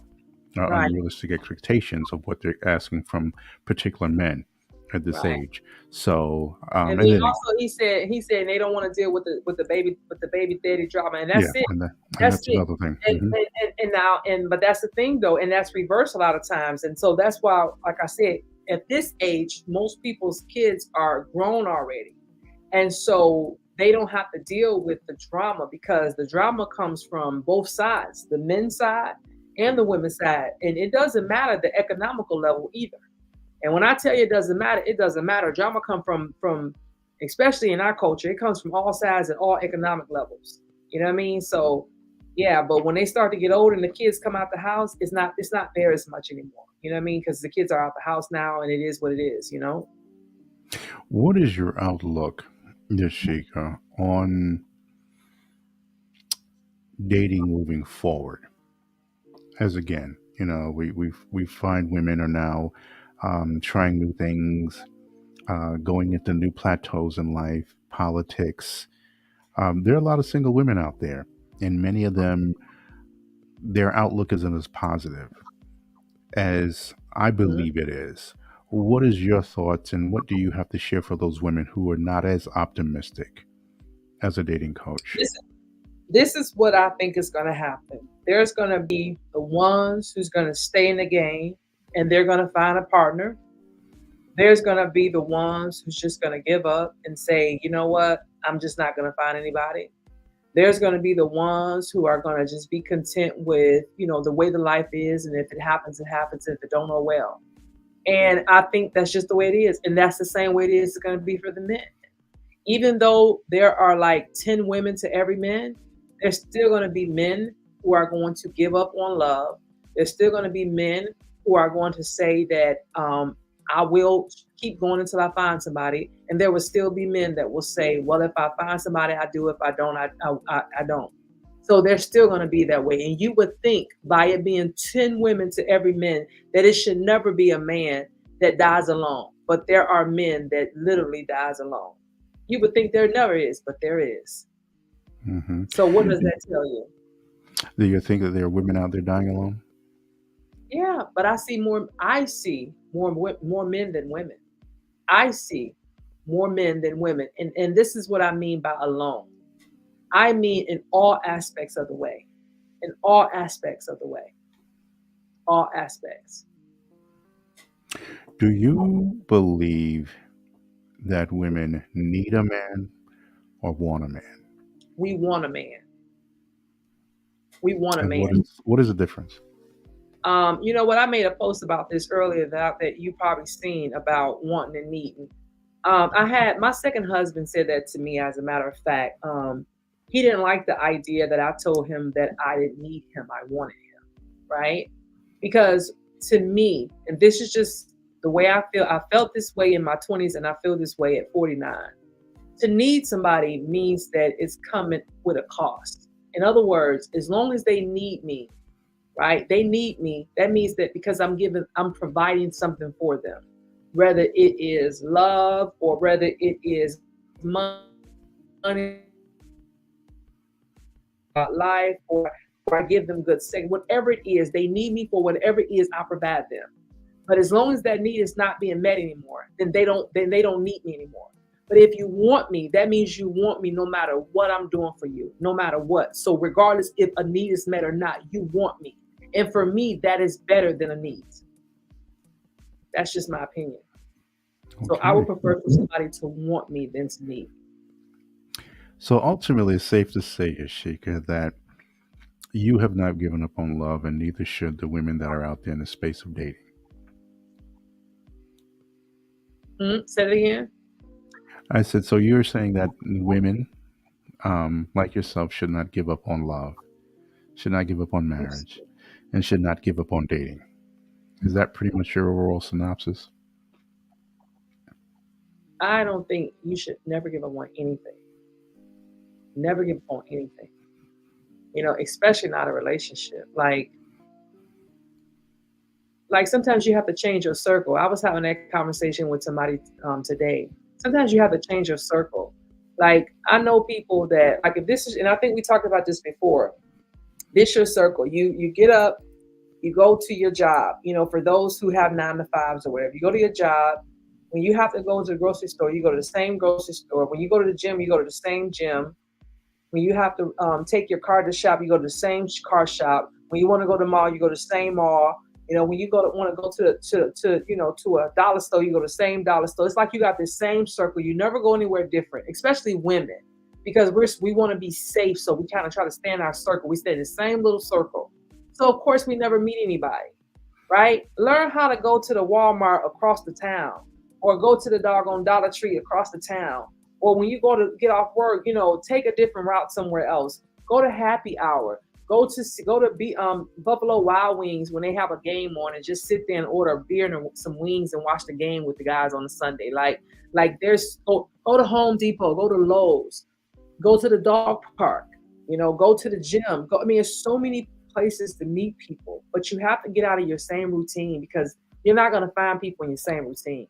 Right. unrealistic expectations of what they're asking from particular men. at this right. age. So, And and then then also he said they don't want to deal with the baby daddy drama, and yeah, that's it. and That's that's it. another thing. And, and now but that's the thing though, and that's reversed a lot of times. And so that's why, like I said, at this age, most people's kids are grown already. And so they don't have to deal with the drama because the drama comes from both sides, the men's side and the women's side. And it doesn't matter the economical level either. And when I tell you it doesn't matter, it doesn't matter. Drama come from especially in our culture, it comes from all sides and all economic levels. You know what I mean? So yeah, but when they start to get old and the kids come out the house, it's not there as much anymore. You know what I mean? Because the kids are out the house now and it is what it is, you know? what is your outlook, Yashika, on dating moving forward? As again, we find women are now trying new things, going into new plateaus in life, politics. There are a lot of single women out there, and many of them, their outlook isn't as positive as I Mhm. believe it is. What is your thoughts, and what do you have to share for those women who are not as optimistic as a dating coach? This this is what I think is going to happen. There's going to be the ones who's going to stay in the game and they're going to find a partner. There's going to be the ones who's just going to give up and say, you know what, I'm just not going to find anybody. There's going to be the ones who are going to just be content with, the way the life is. And if it happens, it happens. If it don't, oh well. And I think that's just the way it is. And that's the same way it is going to be for the men. Even though there are like 10 women to every man, there's still going to be men who are going to give up on love. There's still going to be men who are going to say that I will keep going until I find somebody. And there will still be men that will say, well, if I find somebody, I do. If I don't, I don't. So they're still going to be that way. And you would think by it being 10 women to every man that it should never be a man that dies alone. But there are men that literally dies alone. You would think there never is, but there is. Hmm. So what does that tell you? Do you think that there are women out there dying alone? Yeah, but I see more men than women. I see more men than women. And this is what I mean by alone. I mean in all aspects of the way. In all aspects of the way. All aspects. Do you believe that women need a man or want a man? We want a man. We want a And man. what is the difference? You know what? I made a post about this earlier that you probably seen about wanting and needing. I had my second husband said that to me. As a matter of fact, he didn't like the idea that I told him that I didn't need him. I wanted him, right? Because to me, and this is just the way I feel. I felt this way in my 20s, and I feel this way at 49. To need somebody means that it's coming with a cost. In other words, as long as they need me, right? They need me. That means that because I'm providing something for them, whether it is love or whether it is money, life, or I give them good sex, whatever it is, they need me for whatever it is I provide them. But as long as that need is not being met anymore, then they don't need me anymore. But if you want me, that means you want me no matter what I'm doing for you, no matter what. So regardless if a need is met or not, you want me. And for me, that is better than a need. That's just my opinion. So I would Okay. prefer for somebody to want me than to need. So ultimately, it's safe to say, Ashika, that you have not given up on love, and neither should the women that are out there in the space of dating. Say it again. I said, so you're saying that women, like yourself, should not give up on love, should not give up on marriage, and should not give up on dating. Is that pretty much your overall synopsis? I don't think you should never give up on anything. Never give up on anything. Especially not a relationship. Like sometimes you have to change your circle. I was having that conversation with somebody today. Sometimes you have to change your circle. Like I know people that like if this is, and I think we talked about this before. This your circle. You get up, you go to your job. For those who have 9 to 5s or whatever, you go to your job. When you have to go to the grocery store, you go to the same grocery store. When you go to the gym, you go to the same gym. When you have to take your car to shop, you go to the same car shop. When you want to go to the mall, you go to the same mall. When you want to go to a dollar store, you go to the same dollar store. It's like you got the same circle. You never go anywhere different, especially women, because we want to be safe. So we kind of try to stay in our circle. We stay in the same little circle. So of course we never meet anybody, right? Learn how to go to the Walmart across the town, or go to the doggone Dollar Tree across the town, or when you go to get off work, take a different route somewhere else. Go to happy hour. Go to Buffalo Wild Wings when they have a game on, and just sit there and order a beer and some wings and watch the game with the guys on a Sunday. Go to Home Depot, go to Lowe's, go to the dog park, go to the gym. There's so many places to meet people, but you have to get out of your same routine, because you're not going to find people in your same routine.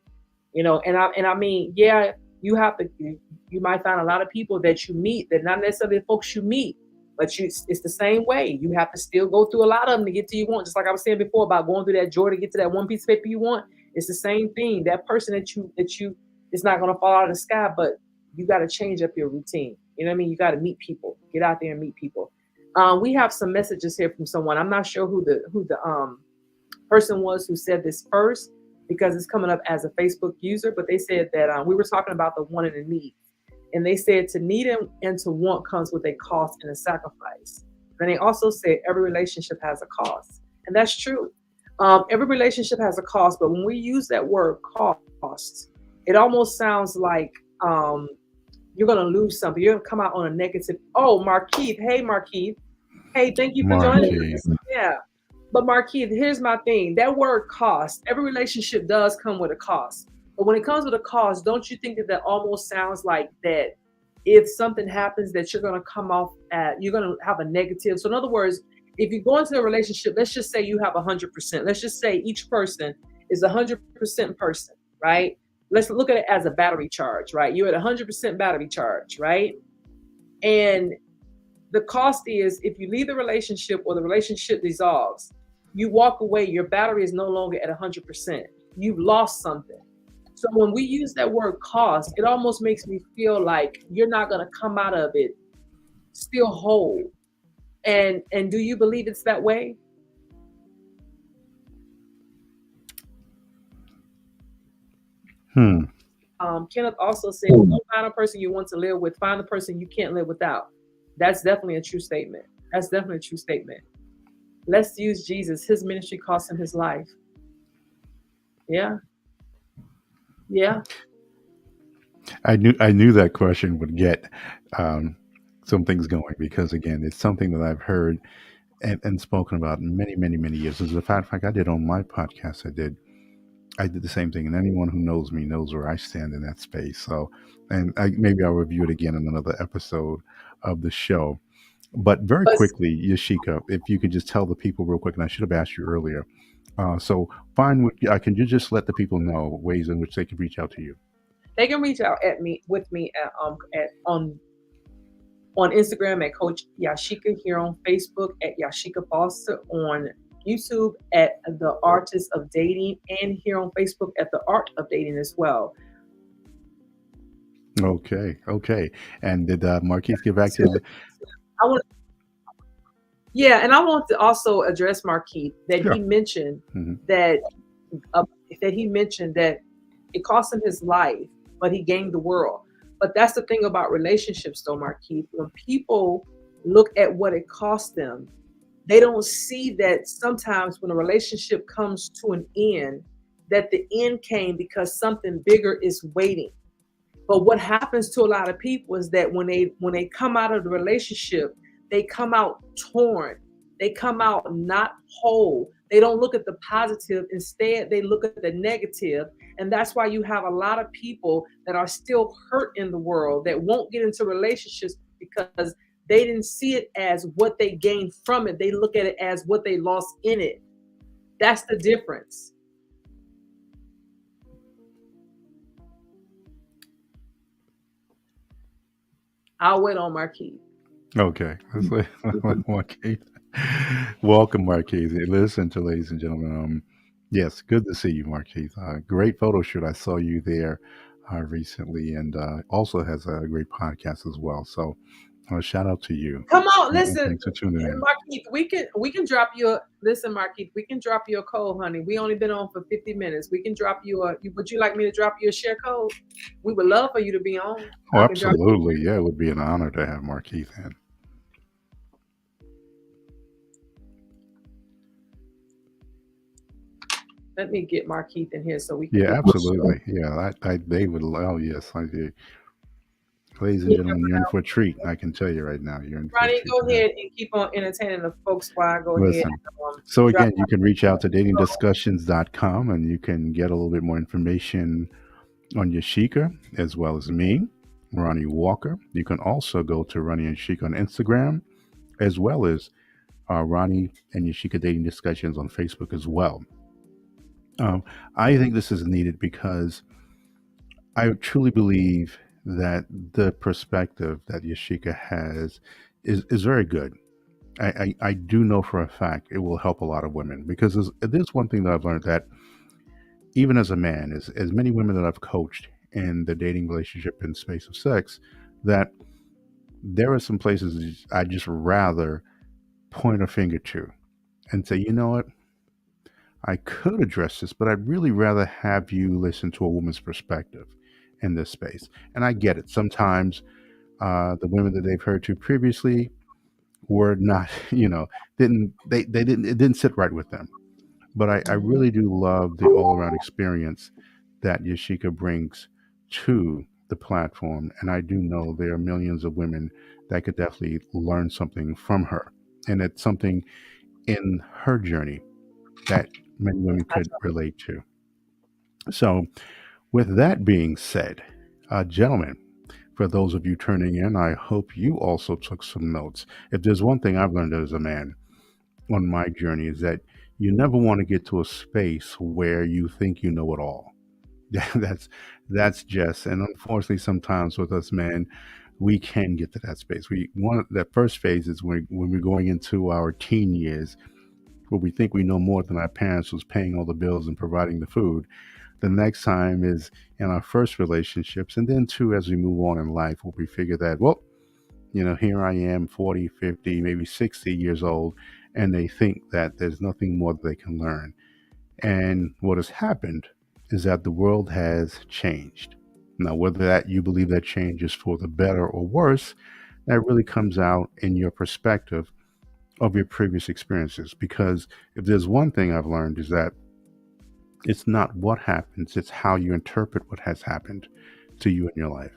Yeah, you might find a lot of people that you meet that not necessarily the folks you meet, but it's the same way. You have to still go through a lot of them to get to you want. Just like I was saying before about going through that drawer to get to that one piece of paper you want. It's the same thing. That person that you it's not going to fall out of the sky, but you got to change up your routine. You know what I mean? You got to meet people. Get out there and meet people. We have some messages here from someone. I'm not sure who the person was who said this first, because it's coming up as a Facebook user, but they said that we were talking about the want and the need. And they said to need and to want comes with a cost and a sacrifice. And they also said every relationship has a cost. And that's true. Every relationship has a cost, but when we use that word cost, it almost sounds like you're going to lose something. You're going to come out on a negative. Oh, Markeith. Hey, Markeith. Hey, thank you for joining us. Yeah. But Markeith, here's my thing. That word cost, every relationship does come with a cost. But when it comes with a cost, don't you think that almost sounds like that if something happens that you're going to you're going to have a negative. So in other words, if you go into a relationship, let's just say you have 100%. Let's just say each person is 100% person, right? Let's look at it as a battery charge, right? You're at 100% battery charge, right? And the cost is if you leave the relationship or the relationship dissolves, you walk away, your battery is no longer at 100%. You've lost something. So when we use that word cost, it almost makes me feel like you're not going to come out of it still whole. And do you believe it's that way? Kenneth also said, don't find a person you want to live with, find a person you can't live without. That's definitely a true statement. That's definitely a true statement. Let's use Jesus. His ministry cost him his life. Yeah. Yeah. I knew that question would get some things going, because again, it's something that I've heard and spoken about many, many, many years. As a matter of fact, I did on my podcast. I did the same thing, and anyone who knows me knows where I stand in that space. So, maybe I'll review it again in another episode of the show. But very quickly, Yasheka, if you could just tell the people real quick, and I should have asked you earlier. So, can you just let the people know ways in which they can reach out to you? They can reach out with me on Instagram at Coach Yasheka, here on Facebook at Yasheka Foster, on YouTube at The Artist of Dating, and here on Facebook at The Art of Dating as well. Okay. And did Marquise get back to you? And I want to also address Marquise that he mentioned that he mentioned that it cost him his life, but he gained the world. But that's the thing about relationships, though, Marquise. When people look at what it cost them, they don't see that sometimes when a relationship comes to an end, that the end came because something bigger is waiting. But what happens to a lot of people is that when they come out of the relationship, they come out torn. They come out not whole. They don't look at the positive. Instead, they look at the negative. And that's why you have a lot of people that are still hurt in the world that won't get into relationships because they didn't see it as what they gained from it. They look at it as what they lost in it. That's the difference. I'll wait on Marquise. Okay. Marquise. Welcome, Marquise. Listen to, ladies and gentlemen, Yes, good to see you, Marquise. Great photo shoot. I saw you there recently, and also has a great podcast as well. So, shout out to you, Come on, and listen, thanks for tuning in. Markeith. We can drop you a listen, Markeith. We can drop you a code, honey. We only been on for 50 minutes. We can drop you a. Would you like me to drop you a share code? We would love for you to be on. Oh, I can drop you. absolutely. Yeah, it would be an honor to have Marquise in. Let me get Markeith in here so we can Yeah, get this show. absolutely. Yeah, they would. Oh, yes, I do. Ladies and Yeah, gentlemen, you're in for a treat. I can tell you right now, you're in for a Ronnie, treat go today. ahead and keep on entertaining the folks while I go ahead Listen. and So drop again, you can reach out to my code. datingdiscussions.com and you can get a little bit more information on Yasheka as well as me, Ronnie Walker. You can also go to Ronnie and Yasheka on Instagram as well as Ronnie and Yasheka Dating Discussions on Facebook as well. Um, I think this is needed because I truly believe that the perspective that Yashika has is very good. I do know for a fact it will help a lot of women because there's one thing that I've learned that even as a man, as many women that I've coached in the dating relationship and space of sex, that there are some places I just rather point a finger to and say, you know what, I could address this, but I'd really rather have you listen to a woman's perspective in this space. And I get it. Sometimes the women that they've heard to previously were not, they didn't, it didn't sit right with them. But I Mhm. really do love the all around experience that Yashika brings to the platform. And I do know there are millions of women that could definitely learn something from her. And it's something in her journey that many women I could relate to. So, with that being said, gentlemen, for those of you turning in, I hope you also took some notes. If there's one thing I've learned as a man on my journey is that you never want to get to a space where you think you know it all. that's that's just, and unfortunately sometimes with us men we can get to that space. We want that first phase is when we're going into our teen years where we think we know more than our parents who's paying all the bills and providing the food. The next time is in our first relationships, and then too as we move on in life where we figure that, well, here I am 40, 50, maybe 60 years old, and they think that there's nothing more that they can learn. And what has happened is that the world has changed. Now, whether that you believe that change is for the better or worse, that really comes out in your perspective of your previous experiences. Because if there's one thing I've learned is that it's not what happens, it's how you interpret what has happened to you in your life.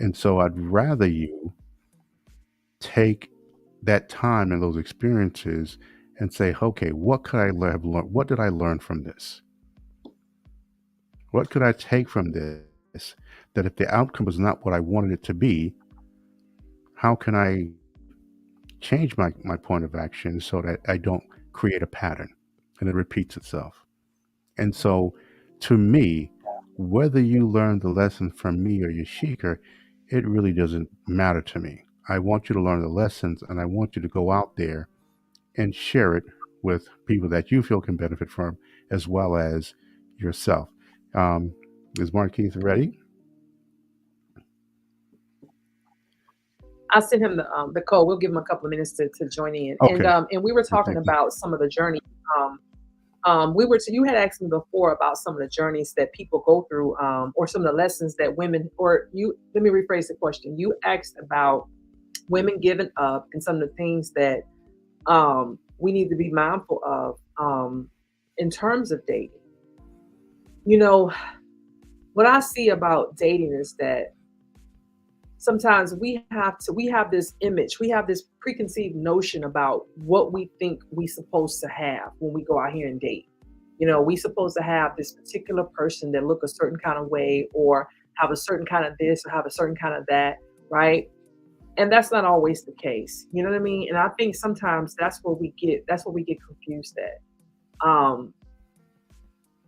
And so I'd rather you take that time and those experiences and say, okay, what could I have learned? What did I learn from this? What could I take from this that if the outcome was not what I wanted it to be, how can I change my point of action so that I don't create a pattern and it repeats itself? And so to me, whether you learn the lesson from me or your Yashika, it really doesn't matter to me. I want you to learn the lessons and I want you to go out there and share it with people that you feel can benefit from, as well as yourself. Um, is Marquise ready? I'll send him the code. We'll give him a couple of minutes to join in. Okay. And we were talking Thank you. about some of the journey. Um, you had asked me before about some of the journeys that people go through, or some of the lessons that women, or you. Let me rephrase the question. You asked about women giving up and some of the things that we need to be mindful of in terms of dating. You know, what I see about dating is that sometimes we have this image, we have this preconceived notion about what we think we supposed to have when we go out here and date. We supposed to have this particular person that look a certain kind of way, or have a certain kind of this, or have a certain kind of that, right? And that's not always the case. You know what I mean? And I think sometimes that's what we get confused at.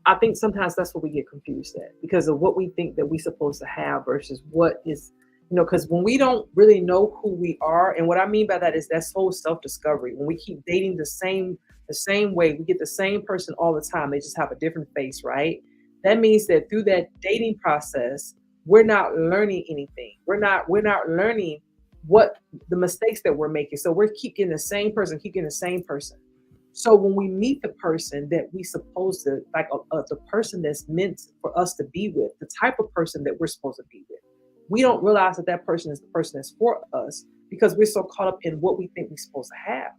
I think sometimes that's what we get confused at, because of what we think that we supposed to have versus what is, because when we don't really know who we are, and what I mean by that is that's whole self discovery. When we keep dating the same the same way. We get the same person all the time. They just have a different face, right? That means that through that dating process, we're not learning anything. We're not learning what the mistakes that we're making. So we're keep getting the same person, keep getting the same person. So when we meet the person that we supposed to like, the person that's meant for us to be with, the type of person that we're supposed to be with, we don't realize that that person is the person that's for us because we're so caught up in what we think we're supposed to have,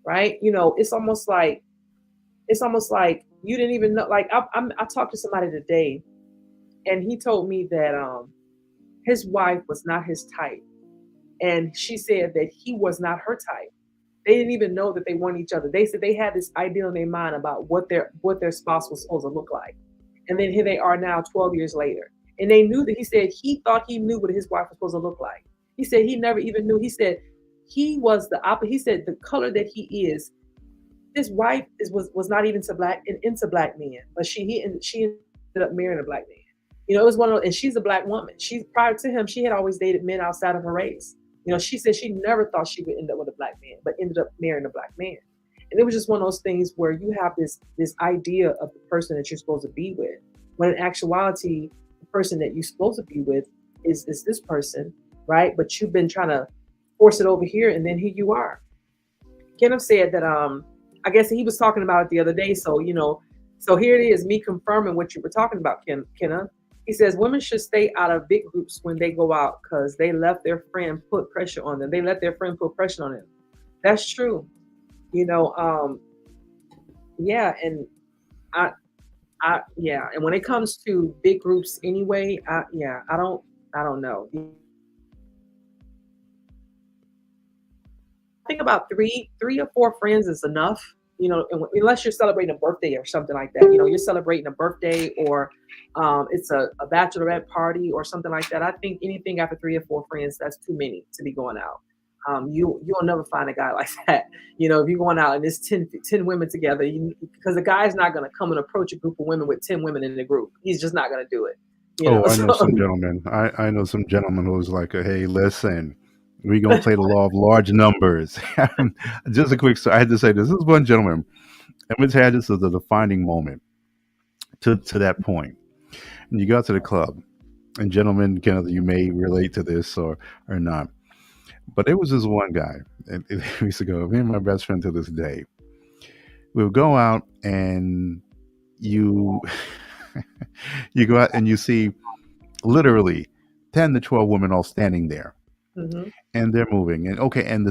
right? It's almost like you didn't even know. Like I talked to somebody today, and he told me that his wife was not his type, and she said that he was not her type. They didn't even know that they weren't each other. They said they had this idea in their mind about what their spouse was supposed to look like, and then here they are now, 12 years later, and they knew that. He said he thought he knew what his wife was supposed to look like. He said he never even knew. He said he was the opposite. He said the color that he is, his wife was not even into black men, but she ended up marrying a black man. It was one of, and she's a black woman. She prior to him, she had always dated men outside of her race. She said she never thought she would end up with a black man, but ended up marrying a black man. And it was just one of those things where you have this idea of the person that you're supposed to be with, when in actuality, the person that you're supposed to be with is this person, right? But you've been trying to force it over here, and then here you are. Kenneth said that I guess he was talking about it the other day. So here it is, me confirming what you were talking about, Kenneth. He says women should stay out of big groups when they go out because they let their friend put pressure on them. They let their friend put pressure on them. That's true. You know, yeah, and yeah, and when it comes to big groups anyway, I don't know. I think about three or four friends is enough. Unless you're celebrating a birthday or something like that. You're celebrating a birthday, or it's a bachelorette party or something like that. I think anything after three or four friends, that's too many to be going out. You'll never find a guy like that. If you're going out and there's 10 women together, because the guy's not going to come and approach a group of women with 10 women in the group. He's just not going to do it. Oh, I know So some gentlemen. I know some gentlemen who's like, hey, listen, we gonna play the law of large numbers. Just a quick story. I had to say this. This is one gentleman. I'm gonna tell you this is a defining moment to that point. And you go out to the club, and gentlemen, Kenneth, you may relate to this or not. But there was this one guy, and it used to go, me and my best friend to this day. We would go out and you you go out and you see literally 10 to 12 women all standing there, hmm and they're moving, and okay, and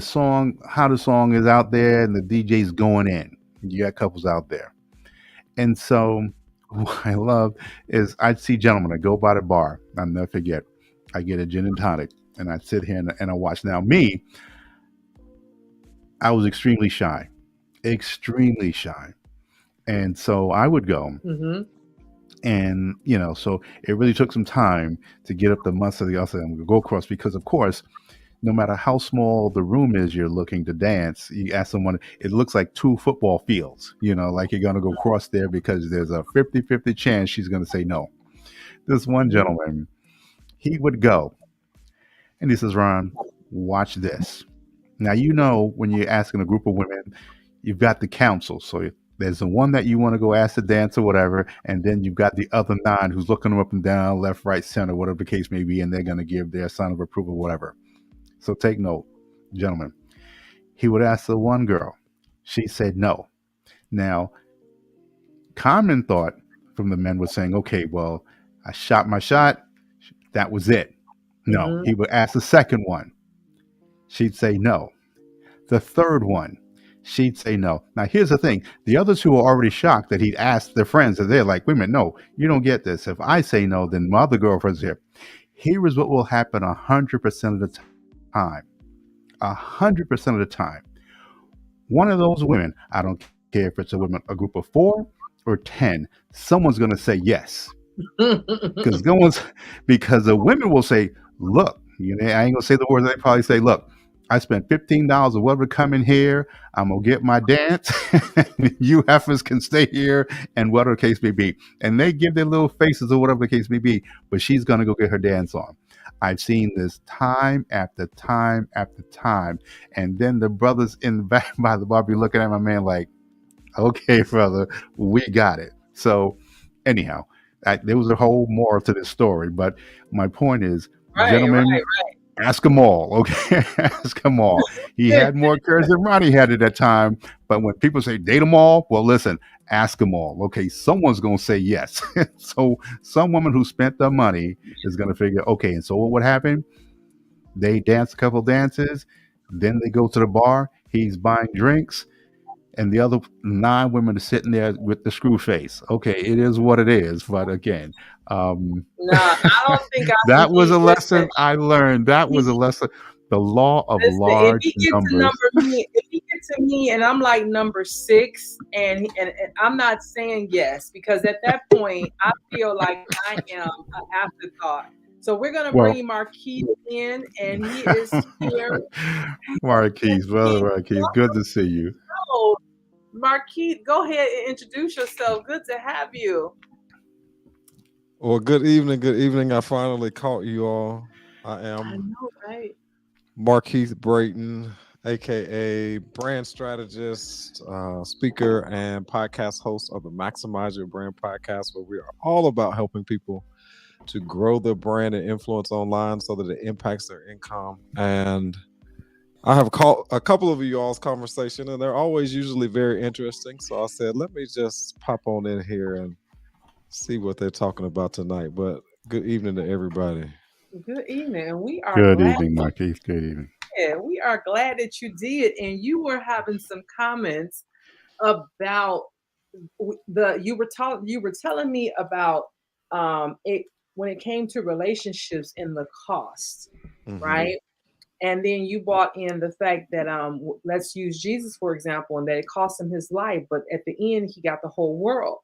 how the song is out there and the DJ's going in. You got couples out there. And so what I love is I'd see gentlemen, I go by the bar, I'll never forget, I get a gin and tonic, and I sit here and I watch. Now me, I was extremely shy, and so I would go. hmm And so it really took some time to get up the muscle. The other, I'm gonna go across, because of course, no matter how small the room is you're looking to dance, you ask someone, it looks like two football fields, like you're gonna go cross there, because there's a 50-50 chance she's gonna say no. This one hmm gentleman, he would go, and he says, Ron, watch this. Now, when you're asking a group of women, you've got the council. So there's the one that you want to go ask to dance or whatever, and then you've got the other nine who's looking them up and down, left, right, center, whatever the case may be, and they're going to give their sign of approval, whatever. So take note, gentlemen. He would ask the one girl. She said no. Now, common thought from the men was saying, okay, well, I shot my shot. That was it. No, hmm he would ask the second one. She'd say no. The third one, she'd say no. Now, here's the thing. The others who were already shocked that he'd asked their friends, and they're like, wait a minute, no, you don't get this. If I say no, then my other girlfriend's here. Here is what will happen 100% of the time. 100% of the time. One of those women, I don't care if it's a group of 4 or 10, someone's going to say yes. Because the women will say, look, I ain't gonna say the words. They probably say, look, I spent $15 or whatever to come in here. I'm gonna get my dance. You heifers can stay here, and whatever the case may be. And they give their little faces or whatever the case may be, but she's gonna go get her dance on. I've seen this time after time after time. And then the brothers in the back by the bar be looking at my man like, Okay, brother, we got it. So, anyhow, there was a whole more to this story, but my point is, Right, gentlemen, right, ask them all. Okay, ask them all. He right. had more courage than Ronnie had at that time. But when people say date them all, well, listen, ask them all. Okay, someone's gonna say yes. So some woman who spent the money is gonna figure, okay, and so what would happen? They dance a couple dances, then they go to the bar. He's buying drinks, and the other nine women are sitting there with the screw face. Okay, it is what it is. But again, um, Nah, I don't think I can that was keep. a Listen, lesson I learned. That was he, a lesson. The law of listen. If large he gets to numbers. number me, if he gets to me, and I'm like number six, and I'm not saying yes because at that point I feel like I am an afterthought. So we're gonna Well, bring Marquis in, and he is here. Marquise, brother Marquis, Marquise, good to see you. go. Marquis, go ahead and introduce yourself. Good to have you. Well, good evening. Good evening. I finally caught you all. I I am know, right? Markeith Brayton, aka brand strategist, speaker, and podcast host of the Maximize Your Brand podcast, where we are all about helping people to grow their brand and influence online so that it impacts their income. And I have caught a couple of you all's conversation, and they're always usually very interesting. So I said, let me just pop on in here and see what they're talking about tonight. But good evening to everybody. Good evening. And we are Good glad. evening, Marquise. Good evening. Yeah, we are glad that you did, and you were having some comments about you were telling me about it when it came to relationships and the cost, Mm-hmm. right? And then you brought in the fact that let's use Jesus for example, and that it cost him his life, but at the end he got the whole world.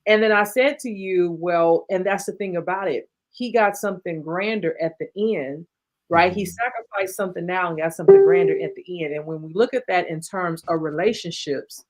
And then I said to you, well, and that's the thing about it. He got something grander at the end, right? He Mm-hmm. sacrificed something now and got something grander at the end. And when we look at that in terms of relationships,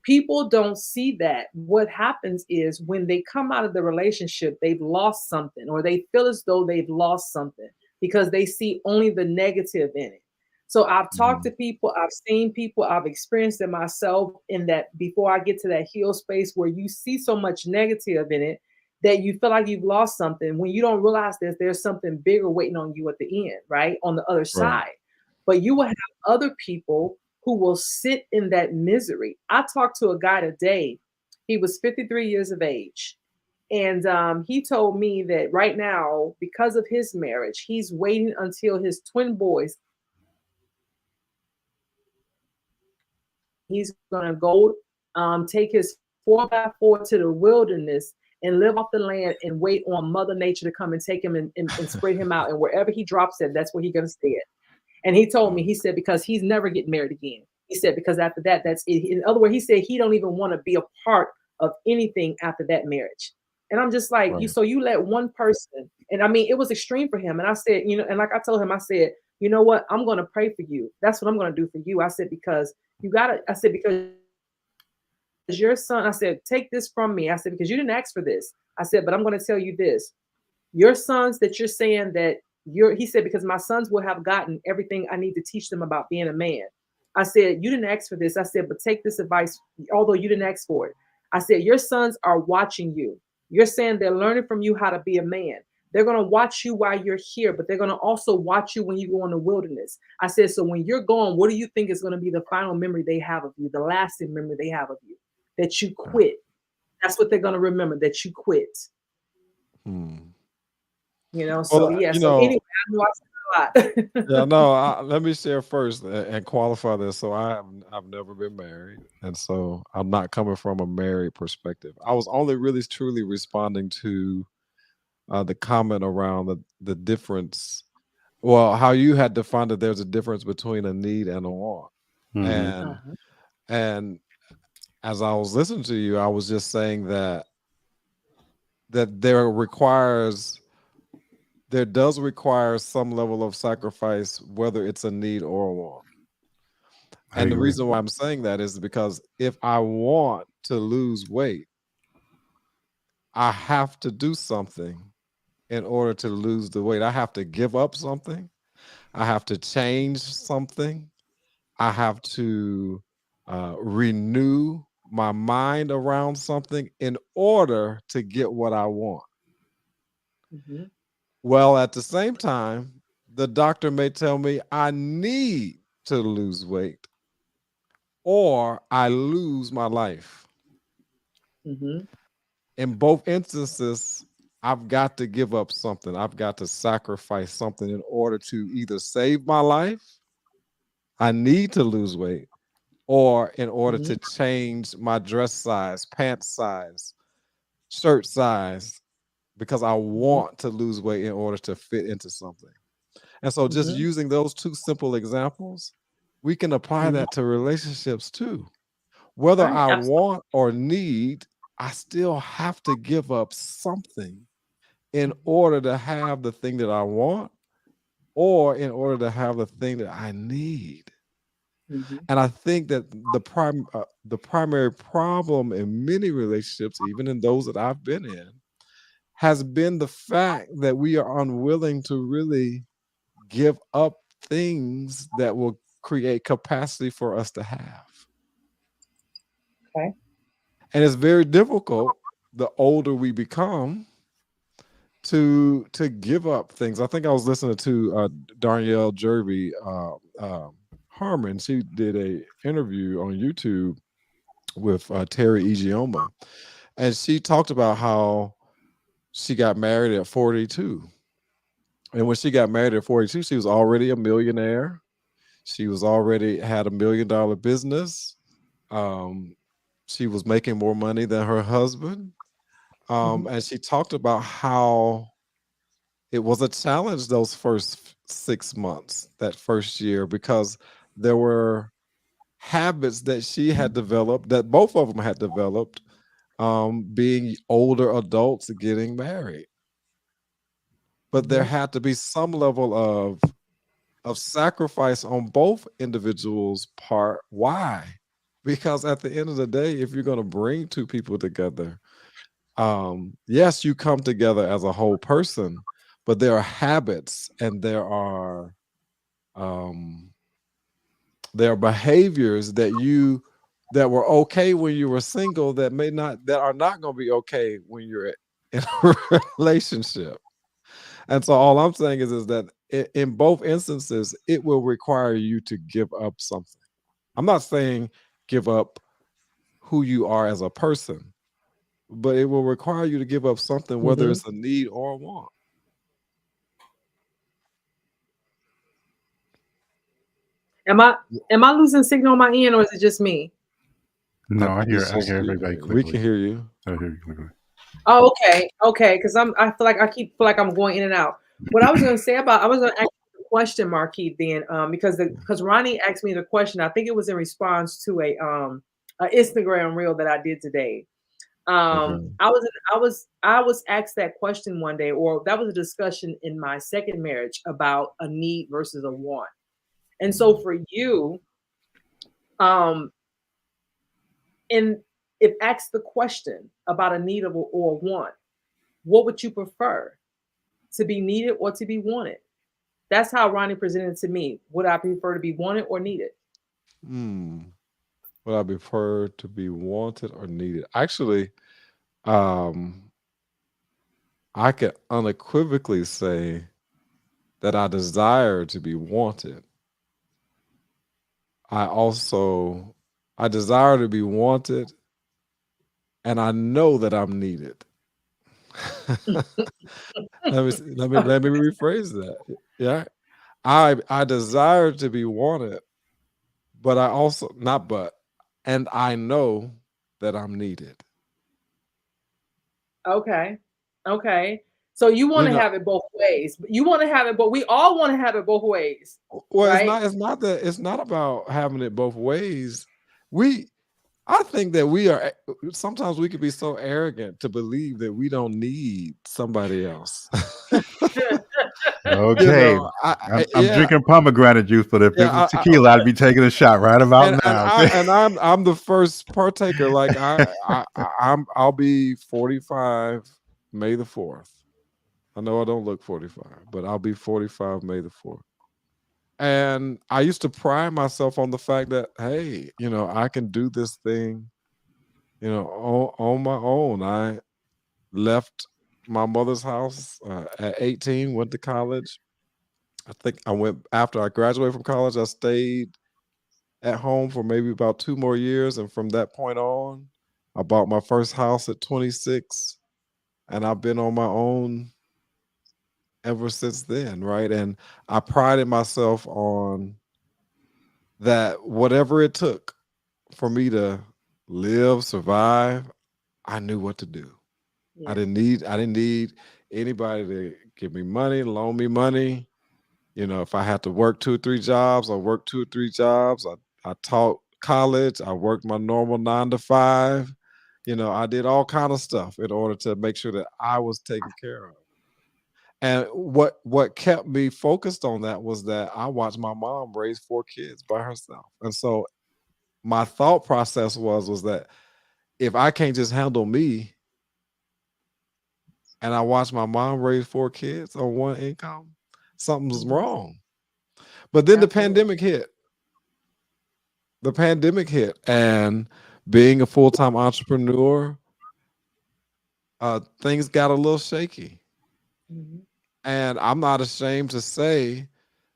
people don't see that. What happens is when they come out of the relationship, they've lost something or they feel as though they've lost something because they see only the negative in it. So I've talked Mm-hmm. to people, I've seen people, I've experienced it myself in that before I get to that heal space where you see so much negative in it that you feel like you've lost something when you don't realize that there's something bigger waiting on you at the end, right? On the other Right. side. But you will have other people who will sit in that misery. I talked to a guy today. He was 53 years of age. And he told me that right now, because of his marriage, he's waiting until his twin boys, he's going to go take his 4x4 to the wilderness and live off the land and wait on Mother Nature to come and take him and spread him out. And wherever he drops it, that's where he's going to stay at. And he told me, he said, because he's never getting married again. He said, because after that, that's it. In other words, he said he don't even want to be a part of anything after that marriage. And I'm just like, you Right. so you let one person, and I mean, it was extreme for him. And I said, and like I told him, I said, you know what? I'm gonna pray for you. That's what I'm gonna do for you. I said, because you gotta, I said, because your son, I said, take this from me. I said, because you didn't ask for this. I said, but I'm gonna tell you this. Your sons that you're saying that he said, because my sons will have gotten everything I need to teach them about being a man. I said, you didn't ask for this. I said, but take this advice, although you didn't ask for it. I said, your sons are watching you. You're saying they're learning from you how to be a man. They're going to watch you while you're here, but they're going to also watch you when you go in the wilderness. I said, so when you're gone, what do you think is going to be the final memory they have of you, the lasting memory they have of you? That you Right. quit. That's what they're going to remember, that you quit. Hmm. So Well, yeah. So anyway, I know I said a yeah, lot. no. Let me share first and qualify this. So I've never been married, and so I'm not coming from a married perspective. I was only really truly responding to the comment around the difference. Well, how you had defined that there's a difference between a need and a want, Hmm. and Uh-huh. and as I was listening to you, I was just saying that there does require some level of sacrifice, whether it's a need or a want. I And the agree. reason why I'm saying that is because if I want to lose weight, I have to do something in order to lose the weight. I have to give up something. I have to change something. I have to renew. my mind around something in order to get what I want. Mm-hmm. Well, at the same time, the doctor may tell me I need to lose weight or I lose my life. Mm-hmm. In both instances, I've got to give up something. I've got to sacrifice something in order to either save my life, I need to lose weight, or in order Mm-hmm. to change my dress size, pant size, shirt size, because I Mm-hmm. want to lose weight in order to fit into something. And so, just Mm-hmm. using those two simple examples, we can apply Mm-hmm. that to relationships too. Whether Right. I Absolutely. want or need, I still have to give up something in order to have the thing that I want or in order to have the thing that I need. Mm-hmm. And I think that the primary problem in many relationships, even in those that I've been in, has been the fact that we are unwilling to really give up things that will create capacity for us to have. Okay. And it's very difficult the older we become to give up things. I think I was listening to Darnell Jerby Harmon. She did a interview on YouTube with Terry Egioma, and she talked about how she got married at 42. And when she got married at 42, she was already a millionaire. She was already had $1 million business. Um, she was making more money than her husband. Mm-hmm. And she talked about how it was a challenge those first 6 months, that first year, because there were habits that she had developed, that both of them had developed, being older adults getting married. But there Mm-hmm. had to be some level of sacrifice on both individuals' part. Why? Because at the end of the day, if you're going to bring two people together, yes, you come together as a whole person, but there are habits and um, there are behaviors that were okay when you were single that are not going to be okay when you're in a relationship. And so all I'm saying is that in both instances, it will require you to give up something. I'm not saying give up who you are as a person, but it will require you to give up something, whether Mm-hmm. it's a need or a want. Am I am I losing signal on my end, or is it just me? No, I It's I just hear you. everybody We can clearly. hear you. I hear you clearly. Oh, okay, okay. Because I feel like feel like I'm going in and out. What I was going to say about I was going to ask you a question, Marquis, then, because Ronnie asked me the question. I think it was in response to a Instagram reel that I did today. Okay. I was asked that question one day, or that was a discussion in my second marriage about a need versus a want. And so for you, um, and if asked the question about a need or a want, what would you prefer? To be needed or to be wanted? That's how Ronnie presented it to me. Would I prefer to be wanted or needed? Hmm. Would I prefer to be wanted or needed? Actually, um, I could unequivocally say that I desire to be wanted. I also I desire to be wanted, and I know that I'm needed. Let me rephrase that. Yeah, I desire to be wanted, but I also not but, and I know that I'm needed. Okay. Okay. So you want You to know, have it both ways. You want to have it, but we all want to have it both ways, well, right? it's not about having it both ways. We I think that we are sometimes we can be so arrogant to believe that we don't need somebody else. You Okay. know, I'm drinking pomegranate juice, but if it was yeah, tequila, I'd be taking a shot right about now. Okay. I'm the first partaker. Like I'll be 45 May the 4th. I know I don't look 45, but I'll be 45 May the 4th. And I used to pride myself on the fact that, hey, I can do this thing on my own. I left my mother's house at 18, went to college. I think I went after I graduated from college. I stayed at home for maybe about 2 more years. And from that point on, I bought my first house at 26. And I've been on my own ever since then, right? And I prided myself on that whatever it took for me to live, survive, I knew what to do. I Yeah. didn't need anybody to give me money, loan me money. If I had to work 2 or 3 jobs, I worked 2 or 3 jobs. I taught college. I worked my normal 9 to 5. I did all kind of stuff in order to make sure that I was taken care of. And what kept me focused on that was that I watched my mom raise 4 kids by herself. And so my thought process was that if I can't just handle me and I watched my mom raise 4 kids on one income, something's Mhm. wrong. But then the Absolutely. pandemic hit. The pandemic hit, and being a full-time entrepreneur, things got a little shaky. Mhm. And I'm not ashamed to say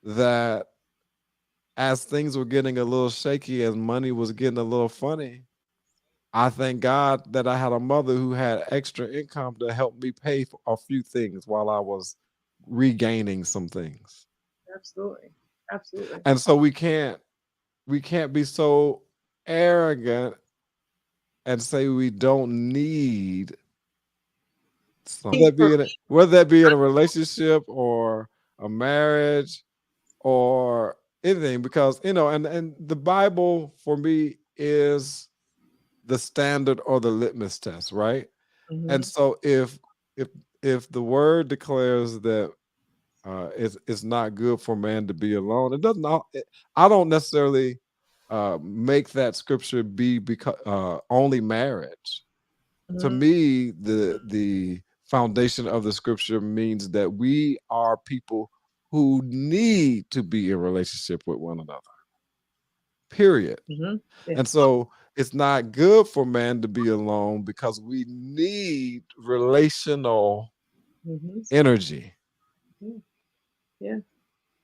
that as things were getting a little shaky, as money was getting a little funny, I thank God that I had a mother who had extra income to help me pay for a few things while I was regaining some things. Absolutely. Absolutely. And so we can't be so arrogant and say we don't need Think for me, whether that be in a relationship or a marriage or anything, because and the Bible for me is the standard or the litmus test, right? And Mhm. so if if the word declares that it's not good for man to be alone, I don't necessarily make that scripture be because only marriage. To Mhm. me, the foundation of the scripture means that we are people who need to be in relationship with one another, period. Mhm. Yeah. And so it's not good for man to be alone because we need relational Mhm. energy. Yeah. Yeah.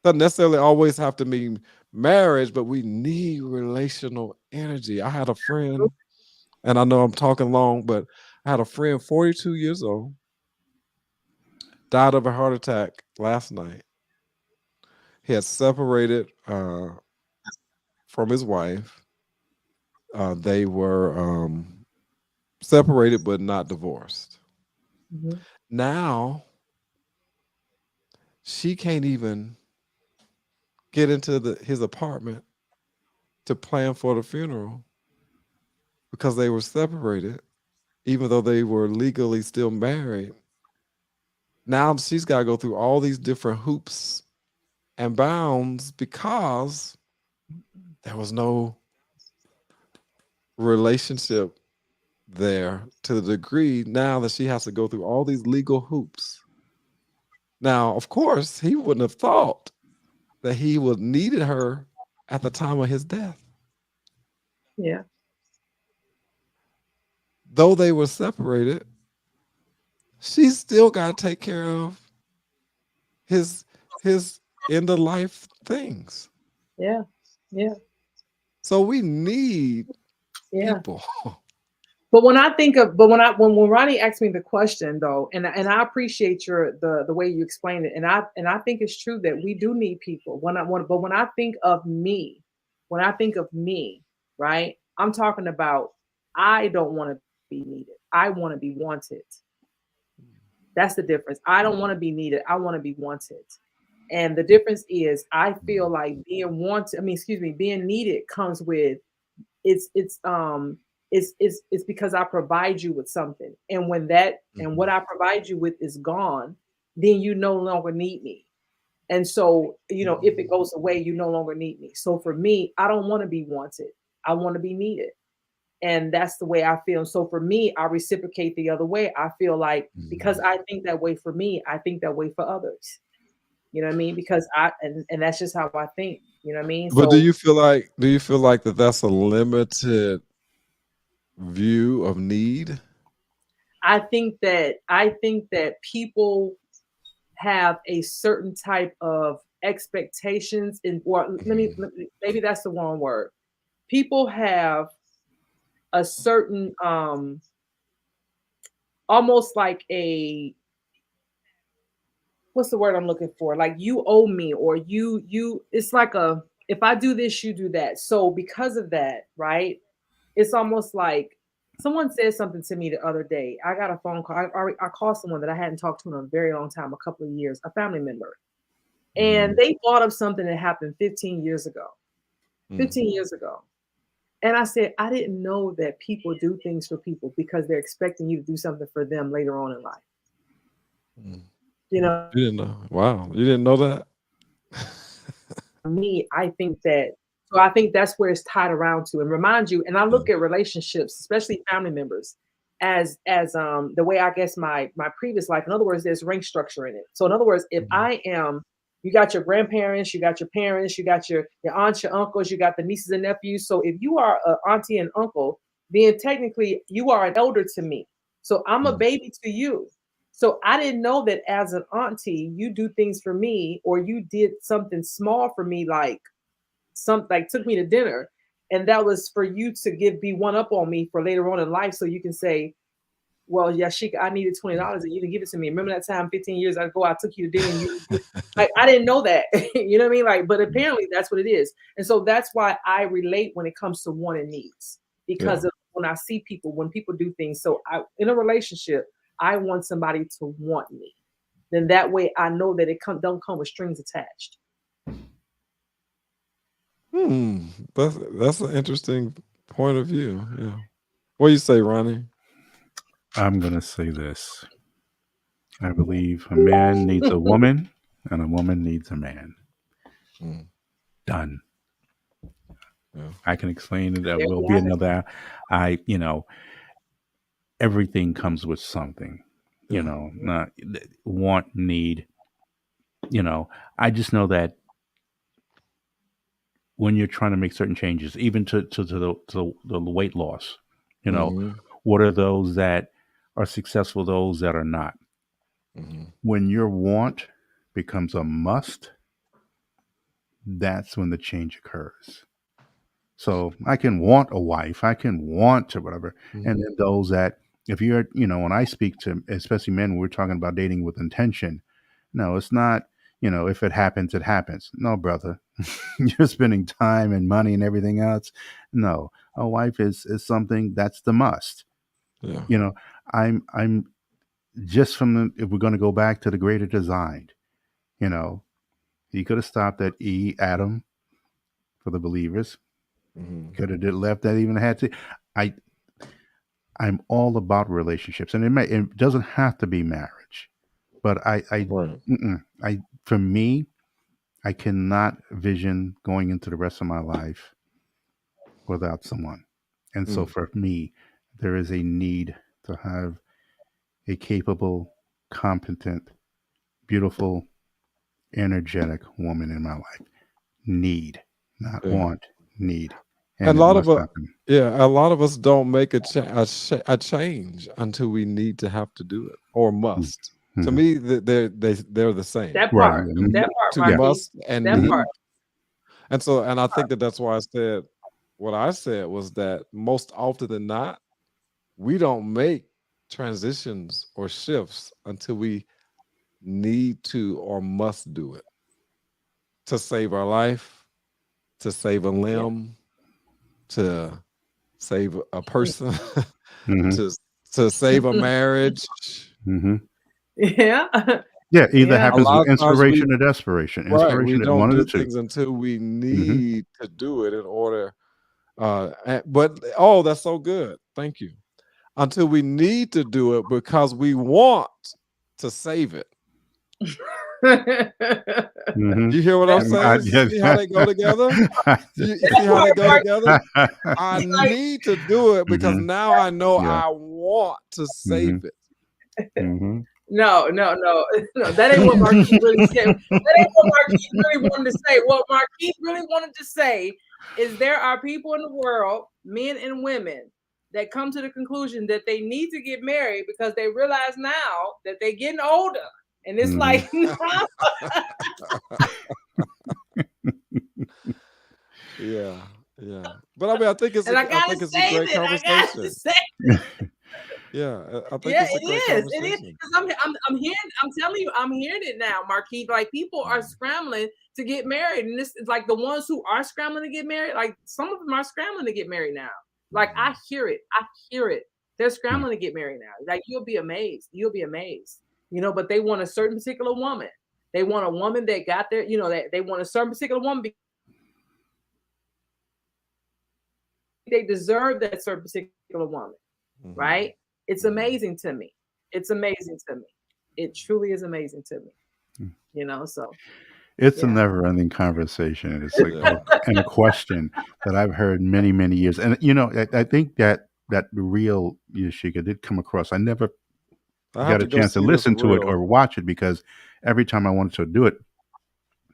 Doesn't necessarily always have to mean marriage, but we need relational energy. I had a friend, and I know I'm talking long, but I had a friend, 42 years old, died of a heart attack last night. He had separated from his wife. They were separated but not divorced. Mhm. Now she can't even get into his apartment to plan for the funeral because they were separated, even though they were legally still married. Now she's got to go through all these different hoops and bounds because there was no relationship there to the degree now that she has to go through all these legal hoops. Now, of course, he wouldn't have thought that he would needed her at the time of his death. Yeah. Though they were separated, she's still got to take care of his his end of life things. Yeah. Yeah. So we need Yeah. people. But when I think of, but when Ronnie asked me the question though, and I appreciate the way you explained it, and I think it's true that we do need people. But when I think of me, when I think of me, right, I'm talking about I don't want to be needed. I want to be wanted. That's the difference. I don't want to be needed. I want to be wanted. And the difference is I feel like being wanted, I mean, excuse me, being needed comes with it's it's um it's because I provide you with something. And when that and what Mhm. I provide you with is gone, then you no longer need me. And so, if it goes away, you no longer need me. So for me, I don't want to be wanted. I want to be needed. And that's the way I feel. So for me, I reciprocate the other way. I feel like because Mhm. I think that way for me, I think that way for others. You know what I mean? Because and that's just how I think. You know what I mean? But do So you feel like that that's a limited view of need? I think that people have a certain type of expectations in, or maybe that's the wrong word. People have a certain almost like a, what's the word I'm looking for? Like you owe me, or you it's like a, if I do this, you do that. So because of that, right? It's almost like someone said something to me the other day. I got a phone call. I called someone that I hadn't talked to in a very long time, a couple of years, a family member. And they brought up something that happened 15 years ago. 15 years ago. And I said, I didn't know that people do things for people because they're expecting you to do something for them later on in life. You know, You didn't know. Wow. You didn't know that? me, I think that, so I think that's where it's tied around to, and remind you. And I look at relationships, especially family members, as the way I guess my previous life. In other words, there's rank structure in it. So in other words, if I am, you got your grandparents, you got your parents, you got your aunts, your uncles, you got the nieces and nephews. So if you are an auntie and uncle, then technically you are an elder to me. So I'm a baby to you. So I didn't know that as an auntie, you do things for me, or you did something small for me, like took me to dinner, and that was for you to be one up on me for later on in life, so you can say, well, Yasheka, I needed $20 and you didn't give it to me. Remember that time 15 years ago I took you to dinner and you like, I didn't know that. You know what I mean? Like, but apparently that's what it is. And so that's why I relate when it comes to want and needs, because of when I see people, when people do things. So in a relationship, I want somebody to want me. Then that way I know that it don't come with strings attached. That's an interesting point of view. Yeah. What do you say, Ronnie? I'm going to say this. I believe a man needs a woman and a woman needs a man. Done. Yeah. I can explain it. That will be another. Everything comes with something. Not want, need. I just know that when you're trying to make certain changes, even to the weight loss, what are those that are successful, those that are not? When your want becomes a must, that's when the change occurs. So I can want a wife, I can want to whatever, and then those that, if you're, when I speak to especially men, we're talking about dating with intention. No, it's not. If it happens, it happens. No, brother, you're spending time and money and everything else. No, a wife is something that's the must. Yeah. I'm just from if we're going to go back to the greater design, he could have stopped at Adam for the believers. Could have left that, even had to. I'm all about relationships, and it doesn't have to be marriage, but for me, I cannot vision going into the rest of my life without someone. And so for me, there is a need to have a capable, competent, beautiful, energetic woman in my life. Need, not want, need. And a lot of us don't make a change until we need to have to do it or must. To me, they're the same. That part, must and need. And so, and I think that's why I said what I said was that most often than not, we don't make transitions or shifts until we need to or must do it to save our life, to save a limb, to save a person, to save a marriage. Yeah, either happens with inspiration or desperation. Inspiration, we don't one do of the two. things until we need to do it in order. But that's so good. Thank you. Until we need to do it because we want to save it. You hear what I'm saying? You see how they go together? You see how they go together? I need to do it because now I know I want to save it. No. That ain't what Marquis really said. That ain't what Marquis really wanted to say. What Marquis really wanted to say is there are people in the world, men and women, that come to the conclusion that they need to get married because they realize now that they're getting older. And it's like, Yeah. But I mean, I think it's and I gotta a say great that. I gotta conversation. say, Yeah, I think yeah, it's a it great is. It is conversation. because I'm hearing. I'm telling you, I'm hearing it now, Marquis. Like people are scrambling to get married, and this is like the ones who are scrambling to get married. Like some of them are scrambling to get married now. Like I hear it. I hear it. They're scrambling to get married now. Like you'll be amazed. You'll be amazed. But they want a certain particular woman. They want a woman that got their, that they want a certain particular woman because they deserve that certain particular woman. Right? It's amazing to me. It's amazing to me. It truly is amazing to me. So It's a never-ending conversation. It's like and a question that I've heard many, many years. And I think that the real Yasheka did come across. I never got a go chance to see this listen to it real. or watch it because every time I wanted to do it,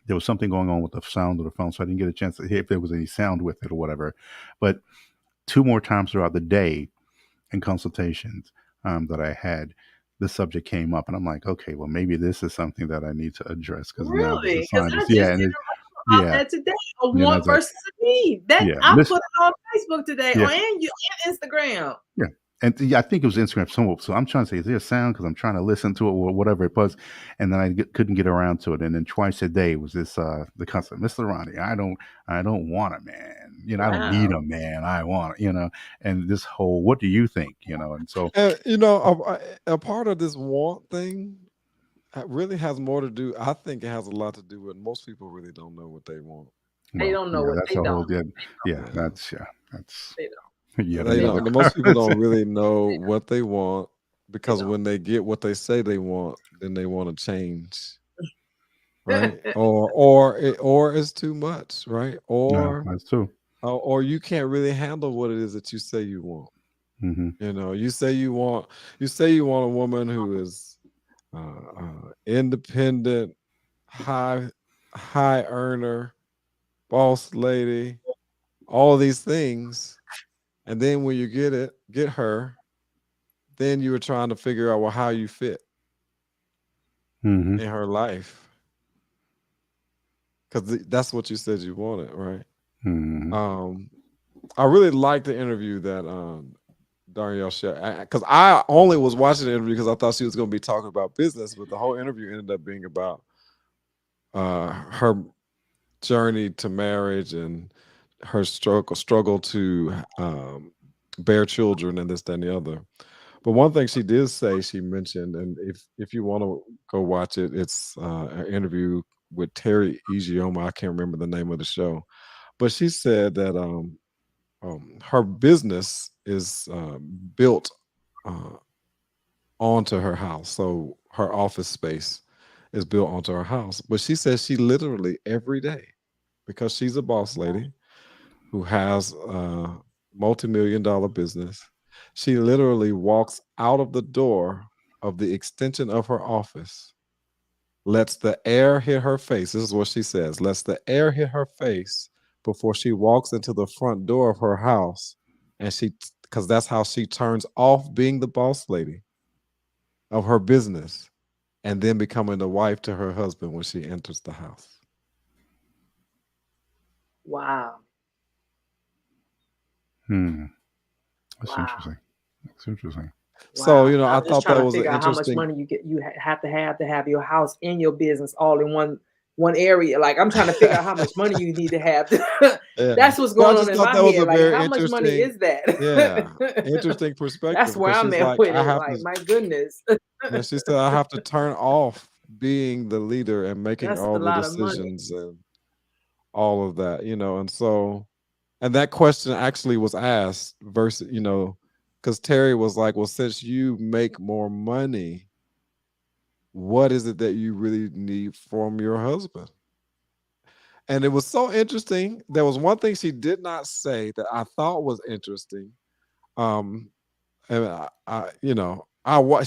there was something going on with the sound of the phone, so I didn't get a chance to hear if there was any sound with it or whatever. But 2 more times throughout the day in consultations that I had, the subject came up, and I'm like, okay, well, maybe this is something that I need to address because now this really, is because on I this. just Yeah, did and a it, room about yeah, that today. A and I want was like, versus a need. That yeah, I put it on Facebook today, yeah, and Instagram. yeah. And I think it was Instagram. So I'm trying to say, is there a sound? Because I'm trying to listen to it or whatever it was, and then I couldn't get around to it. And then twice a day was this the concept, Mr. Ronnie. I don't want a man. I don't need Wow. a man. I want and this whole what do you think? And so A part of this want thing really has more to do. I think it has a lot to do with most people really don't know what they want. They don't know what that's they a whole don't. that's They don't. yet They another don't. Most people don't conversation. really know what they want because don't. when they get what they say they want, then they want to change, right? Or it's too much, right? No, that's true. Or you can't really handle what it is that you say you want. Mm-hmm. You say you want a woman who is independent, high earner, boss lady, all these things, and then when you get her, then you were trying to figure out how you fit Mm-hmm. in her life because that's what you said you wanted, right? Mm-hmm. I really liked the interview that Yasheka, because I only was watching the interview because I thought she was going to be talking about business, but the whole interview ended up being about her journey to marriage and her struggle to bear children and this, that, and the other. But one thing she did say, she mentioned, and if you want to go watch it, it's an interview with Terry Igioma. I can't remember the name of the show, but she said that her business is built onto her house. So her office space is built onto her house. But she says she literally every day, because she's a boss lady who has a multi-million-dollar business, she literally walks out of the door of the extension of her office, lets the air hit her face. This is what she says, lets the air hit her face before she walks into the front door of her house. And because that's how she turns off being the boss lady of her business and then becoming the wife to her husband when she enters the house. Wow. That's interesting. That's interesting. So, I I was just thought trying that to was an figure out how much interesting. money you have to have your house and your business all in one area. Like I'm trying to figure out how much money you need to have. Yeah. That's what's But I going on just in thought my that was head. a Like very how much money interesting, is that? interesting perspective That's where because I'm she's at like, with I it. have Like to, my goodness, she said, I have to turn off being the leader and making that's all a the lot of money. decisions and all of that, and so, and that question actually was asked versus, because Terry was like, well, since you make more money, what is it that you really need from your husband? And it was so interesting. There was one thing she did not say that I thought was interesting. Um, and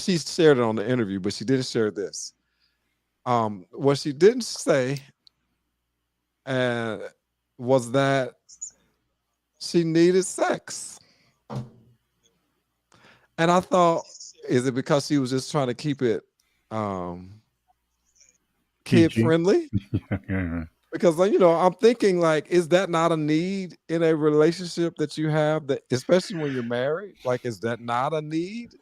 she shared it on the interview, but she didn't share this. What she didn't say was that she needed sex. And I thought, is it because she was just trying to keep it um, kid PG. friendly? Yeah. Because I'm thinking like, is that not a need in a relationship that you have, that especially when you're married? Like, is that not a need?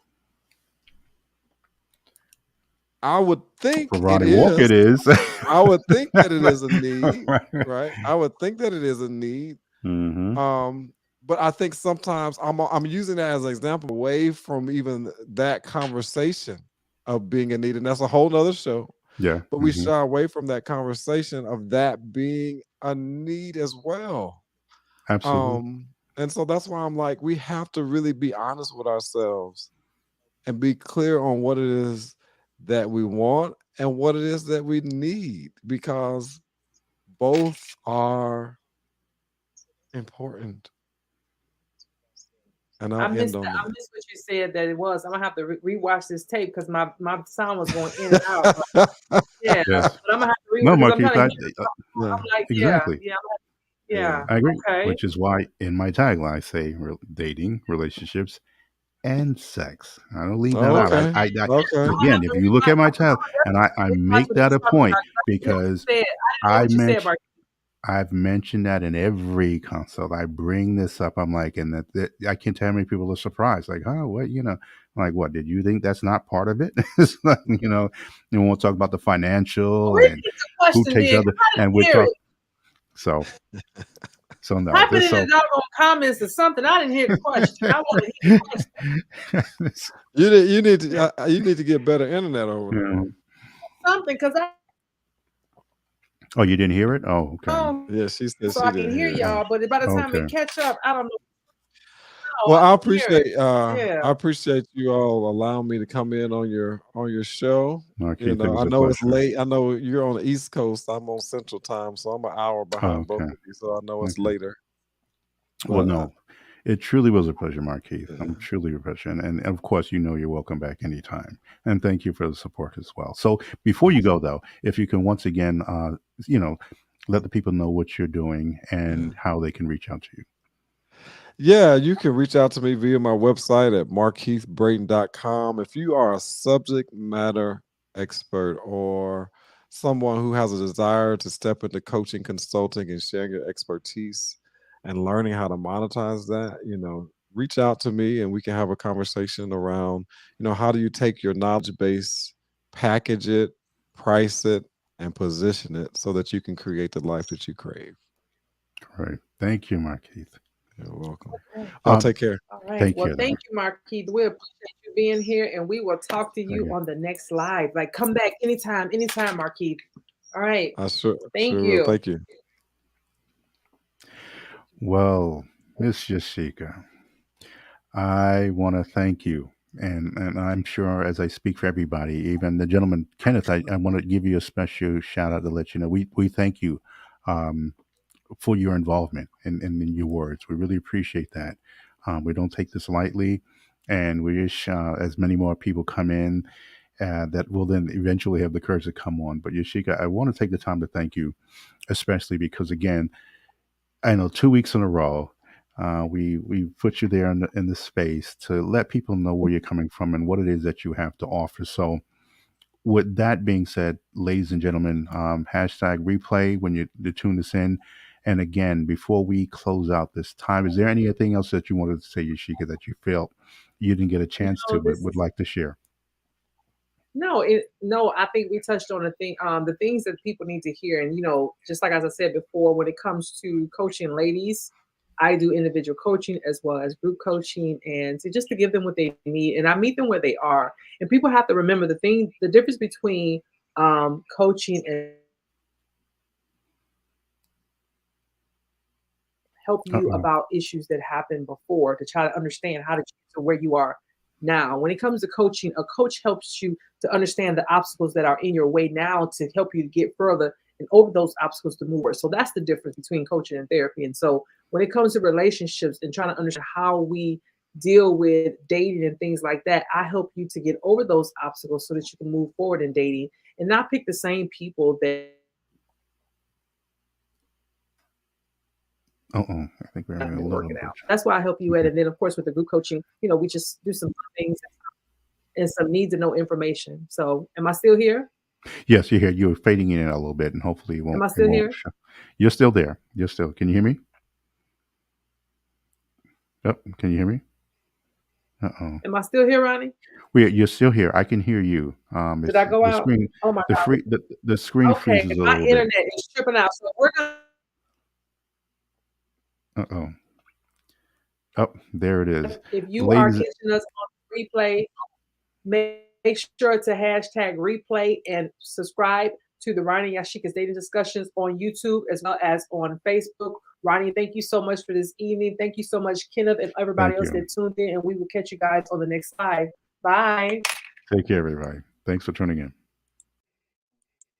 I would For think it Ronnie Walker, is. it is. I would think that it is a need, Right. right? I would think that it is a need. Mm-hmm. Um, but I think sometimes I'm using that as an example away from even that conversation of being a need, and that's a whole nother show. Yeah. But we Mm-hmm. shy away from that conversation of that being a need as well. Absolutely. And so that's why I'm like, we have to really be honest with ourselves and be clear on what it is that we want and what it is that we need, because both are important. And I'll end on I that. missed what you said that it was. I'm gonna have to rewatch this tape because my sound was going in and out. But yeah, Yes. but I'm gonna have to No, rewatch because I'm Marquise, trying to hear. Yeah, I'm like, yeah, exactly. yeah, yeah. yeah. I agree. Okay. Which is why in my tagline I say dating, relationships, and sex. I don't leave that Oh, out. okay. I'm Okay. gonna have Again, to if you look at rewatch. my I'm tab, gonna and definitely I rewatch make what he that was a talking point about. 'Cause I didn't hear what you because said. I didn't hear I what you said, mentioned Mark. I've mentioned that in every consult. I bring this up. I'm like, and that I can't tell how many people are surprised. Like, oh, what, I'm like, what? Did you think that's not part of it? It's like, and we'll talk about the financial and Repeat the who question takes then, other, 'cause I and didn't we're hear talk. it. So, so no, Type it this in the so. doggone comments or something. I didn't hear the question. I want to hear the question. You need to get better internet over there. Mhm. Something because I Oh, you didn't hear it? Oh, okay. Yeah, she said so she I can didn't hear hear it. Oh, y'all. But by the time okay. it catch up, I don't know. No, Well, I didn't hear it. I Yeah. appreciate you all allowing me to come in on your show. Keith, it was I a know it's pleasure. late. I know you're on the East Coast. I'm on Central Time, so I'm an hour Oh, behind both okay. of you. So I know it's Okay. later. Well, But no, it truly was a pleasure, Markeith. yeah. I'm truly a pleasure. And of course, you're welcome back anytime. And thank you for the support as well. So before you go, though, if you can once again, you know, let the people know what you're doing Yeah. and how they can reach out to you. Yeah, you can reach out to me via my website at markeithbrayton.com. If you are a subject matter expert or someone who has a desire to step into coaching, consulting, and sharing your expertise and learning how to monetize that, reach out to me and we can have a conversation around, how do you take your knowledge base, package it, price it, and position it so that you can create the life that you crave. All right. Thank you, Markeith. You're welcome. Okay. Y'all Um, take care. All right. thank Well, you. thank you, Marquis. We appreciate you being here, and we will talk to Thank you you. on the next live. Like, come back anytime, Marquis. All right. I sure Thank will. you. Thank you. Well, Miss Yasheka, I want to thank you. And I'm sure as I speak for everybody, even the gentleman, Kenneth, I want to give you a special shout out to let you know we thank you um, for your involvement in your words. We really appreciate that. We don't take this lightly. And we wish as many more people come in that will then eventually have the courage to come on. But Yashika, I want to take the time to thank you, especially because, again, I know 2 weeks in a row, we put you there in the space to let people know where you're coming from and what it is that you have to offer. So, with that being said, ladies and gentlemen, hashtag replay when you tune this in. And again, before we close out this time, is there anything else that you wanted to say, Yashika, that you felt you didn't get a chance to, but This would is like to share? no. I think we touched on the things that people need to hear, and just like as I said before, when it comes to coaching ladies, I do individual coaching as well as group coaching, and just to give them what they need, and I meet them where they are. And people have to remember the difference between coaching and help Uh you oh. about issues that happened before to try to understand how to get to where you are now. When it comes to coaching, a coach helps you to understand the obstacles that are in your way now to help you to get further and over those obstacles to move forward. So that's the difference between coaching and therapy. And so when it comes to relationships and trying to understand how we deal with dating and things like that, I help you to get over those obstacles so that you can move forward in dating and not pick the same people that I think we're Help having me a to work little it bit. out. That's why I help you at. Okay. And then, of course, with the group coaching, we just do some things and some need to know information. So, am I still here? Yes, you're here. You're fading in and out a little bit, and hopefully Am I it still won't here? show. You're still there. You're still. Can you hear me? Yep. Can you hear me? Uh-oh. Am I still here, Ronnie? You're still here. I can hear you. Did It's I go the out? screen. Oh my The God. free. The screen Okay, freezes a my little bit. internet is tripping out. So we're gonna. Uh-oh. Oh, there it is. If you are Ladies, catching us on replay, make sure to hashtag replay and subscribe to the Ronnie and Yasheka's dating discussions on YouTube as well as on Facebook. Ronnie, thank you so much for this evening. Thank you so much, Kenneth, and everybody thank else you. that tuned in. And we will catch you guys on the next live. Bye. Take care, everybody. Thanks for tuning in.